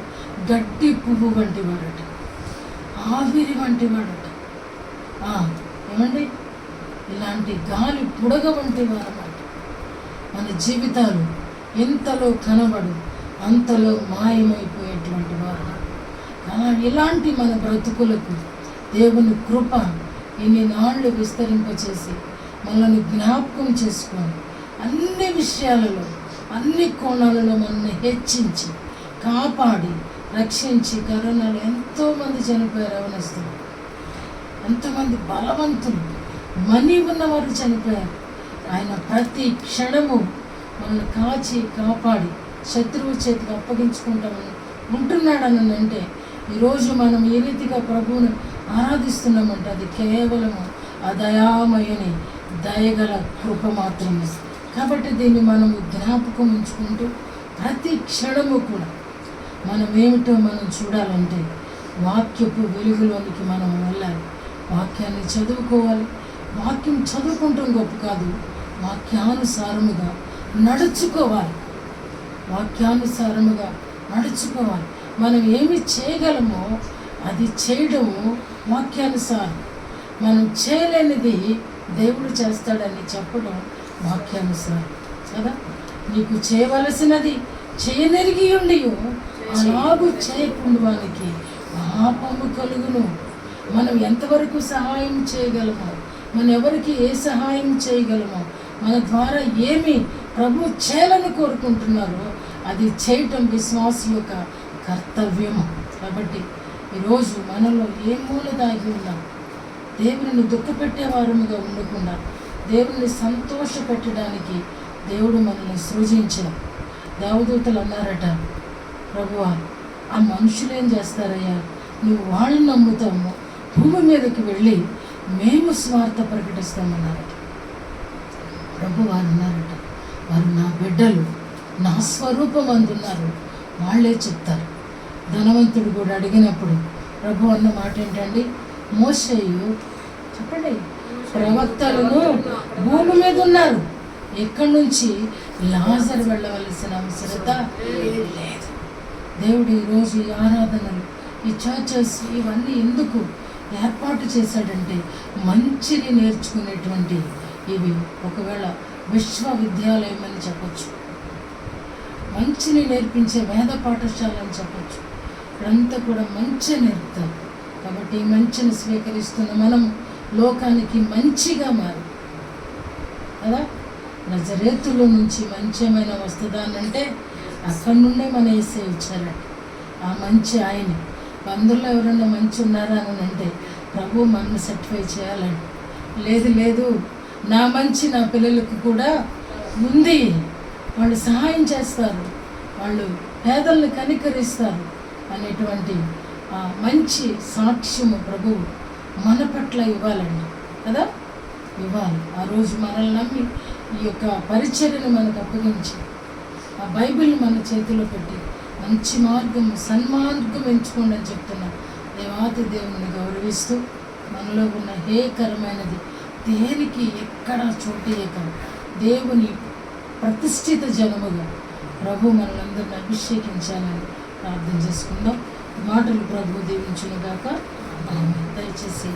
గడ్డి పువ్వు వంటి వాడట, ఆవిరి వంటి వాడట. ఏమండి, ఇలాంటి గాలి పుడగ వంటి వారమాట. మన జీవితాలు ఎంతలో కనబడు అంతలో మాయమైపోయేటువంటి వారు. ఇలాంటి మన బ్రతుకులకు దేవుని కృప ఇన్ని నాళ్ళు విస్తరింపచేసి మనల్ని జ్ఞాపకం చేసుకొని అన్ని విషయాలలో, అన్ని కోణాలలో మనల్ని హెచ్చించి కాపాడి రక్షించి, కరోనాలో ఎంతోమంది చనిపోయారు. అవనస్తులు, ఎంతోమంది బలవంతులు, మనీ ఉన్నవారు చనిపోయారు. ఆయన ప్రతి క్షణము మనల్ని కాచి కాపాడి శత్రువు చేతికి అప్పగించుకుంటామని ఉంటున్నాడని అంటే, ఈరోజు మనం ఏ రీతిగా ప్రభువును ఆరాధిస్తున్నామంటే అది కేవలము ఆ దయామయుని దయగల కృప మాత్రమే. కాబట్టి దీన్ని మనము జ్ఞాపకం ఉంచుకుంటూ ప్రతి క్షణము కూడా మనం ఏమిటో మనం చూడాలంటే వాక్యపు వెలుగులోనికి మనం వెళ్ళాలి. వాక్యాన్ని చదువుకోవాలి. వాక్యం చదువుకుంటాం గొప్ప కాదు, వాక్యానుసారముగా నడుచుకోవాలి. మనం ఏమి చేయగలమో అది చేయడము వాక్యానుసారం. మనం చేయలేనిది దేవుడు చేస్తాడని చెప్పడం వాక్యానుసారం కదా. నీకు చేయవలసినది చేయనెరిగి ఉండి అలాగూ చేయకుండా వానికి పాపము కలుగును. మనం ఎంతవరకు సహాయం చేయగలమో, మనం ఎవరికి ఏ సహాయం చేయగలమో, మన ద్వారా ఏమి ప్రభు చేయాలని కోరుకుంటున్నారో అది చేయటం విశ్వాస యొక్క కర్తవ్యము. కాబట్టి ఈరోజు మనలో ఏ మూల దాగి ఉన్నా దేవుని దుఃఖపెట్టేవారముగా ఉండకుండా దేవుని సంతోష పెట్టడానికి దేవుడు మనల్ని సృజించాడు. దేవదూతలు అన్నారట, ప్రభువా, ఆ మనుషులు ఏం చేస్తారయ్యా, నువ్వు వాళ్ళని నమ్ముతాము, భూమి మీదకి వెళ్ళి మేము స్వార్థ ప్రకటిస్తామన్నారట. ప్రభువారు అన్నారట, వారు నా బిడ్డలు, నా స్వరూపం అందున్నారు, వాళ్ళే చెప్తారు. ధనవంతుడు కూడా అడిగినప్పుడు ప్రభు అన్న మాట ఏంటండి, మోషేయు చెప్పండి, ప్రవక్తలను భూమి మీద ఉన్నారు, ఎక్కడి నుంచి లాజరు వెళ్ళవలసిన అవసరత లేదు. దేవుడు ఈరోజు ఈ ఆరాధనలు, ఈ చర్చెస్ ఇవన్నీ ఎందుకు ఏర్పాటు చేశాడంటే మంచిని నేర్చుకునేటువంటి ఇవి. ఒకవేళ విశ్వవిద్యాలయం అని చెప్పచ్చు, మంచిని నేర్పించే వేద పాఠశాల అని చెప్పచ్చు. ఇక్కడంతా కూడా మంచి నేర్పుతారు. కాబట్టి ఈ మంచిని స్వీకరిస్తున్న మనం లోకానికి మంచిగా మారి కదా. నజరేతులో నుంచి మంచమైన వస్తుందానంటే అక్కడి నుండే మన యేసే ఇచ్చారంట. ఆ మంచి ఆయన. అందులో ఎవరైనా మంచి ఉన్నారా అని అంటే ప్రభు మనల్ని సర్టిఫై చేయాలండి. లేదు నా మంచి నా పిల్లలకు కూడా ఉంది, వాళ్ళు సహాయం చేస్తారు, వాళ్ళు పేదలను కనికరిస్తారు అనేటువంటి మంచి సాక్ష్యము ప్రభు మన పట్ల ఇవ్వాలండి కదా. ఇవ్వాలి. ఆ రోజు మనల్ని నమ్మి ఈ యొక్క పరిచర్యను మనకు అప్పగించి ఆ బైబిల్ని మన చేతిలో పెట్టి మంచి మార్గం, సన్మార్గం ఎంచుకోండి అని చెప్తున్నా. దేవాతి దేవుని గౌరవిస్తూ మనలో ఉన్న హేకరమైనది దేనికి ఎక్కడా చోటేయక దేవుని ప్రతిష్ఠిత జనముగా ప్రభు మనలందరిని అభిషేకించాలని ప్రార్థన చేసుకుందాం. మాటలు ప్రభు దీవించును గాక. దయచేసి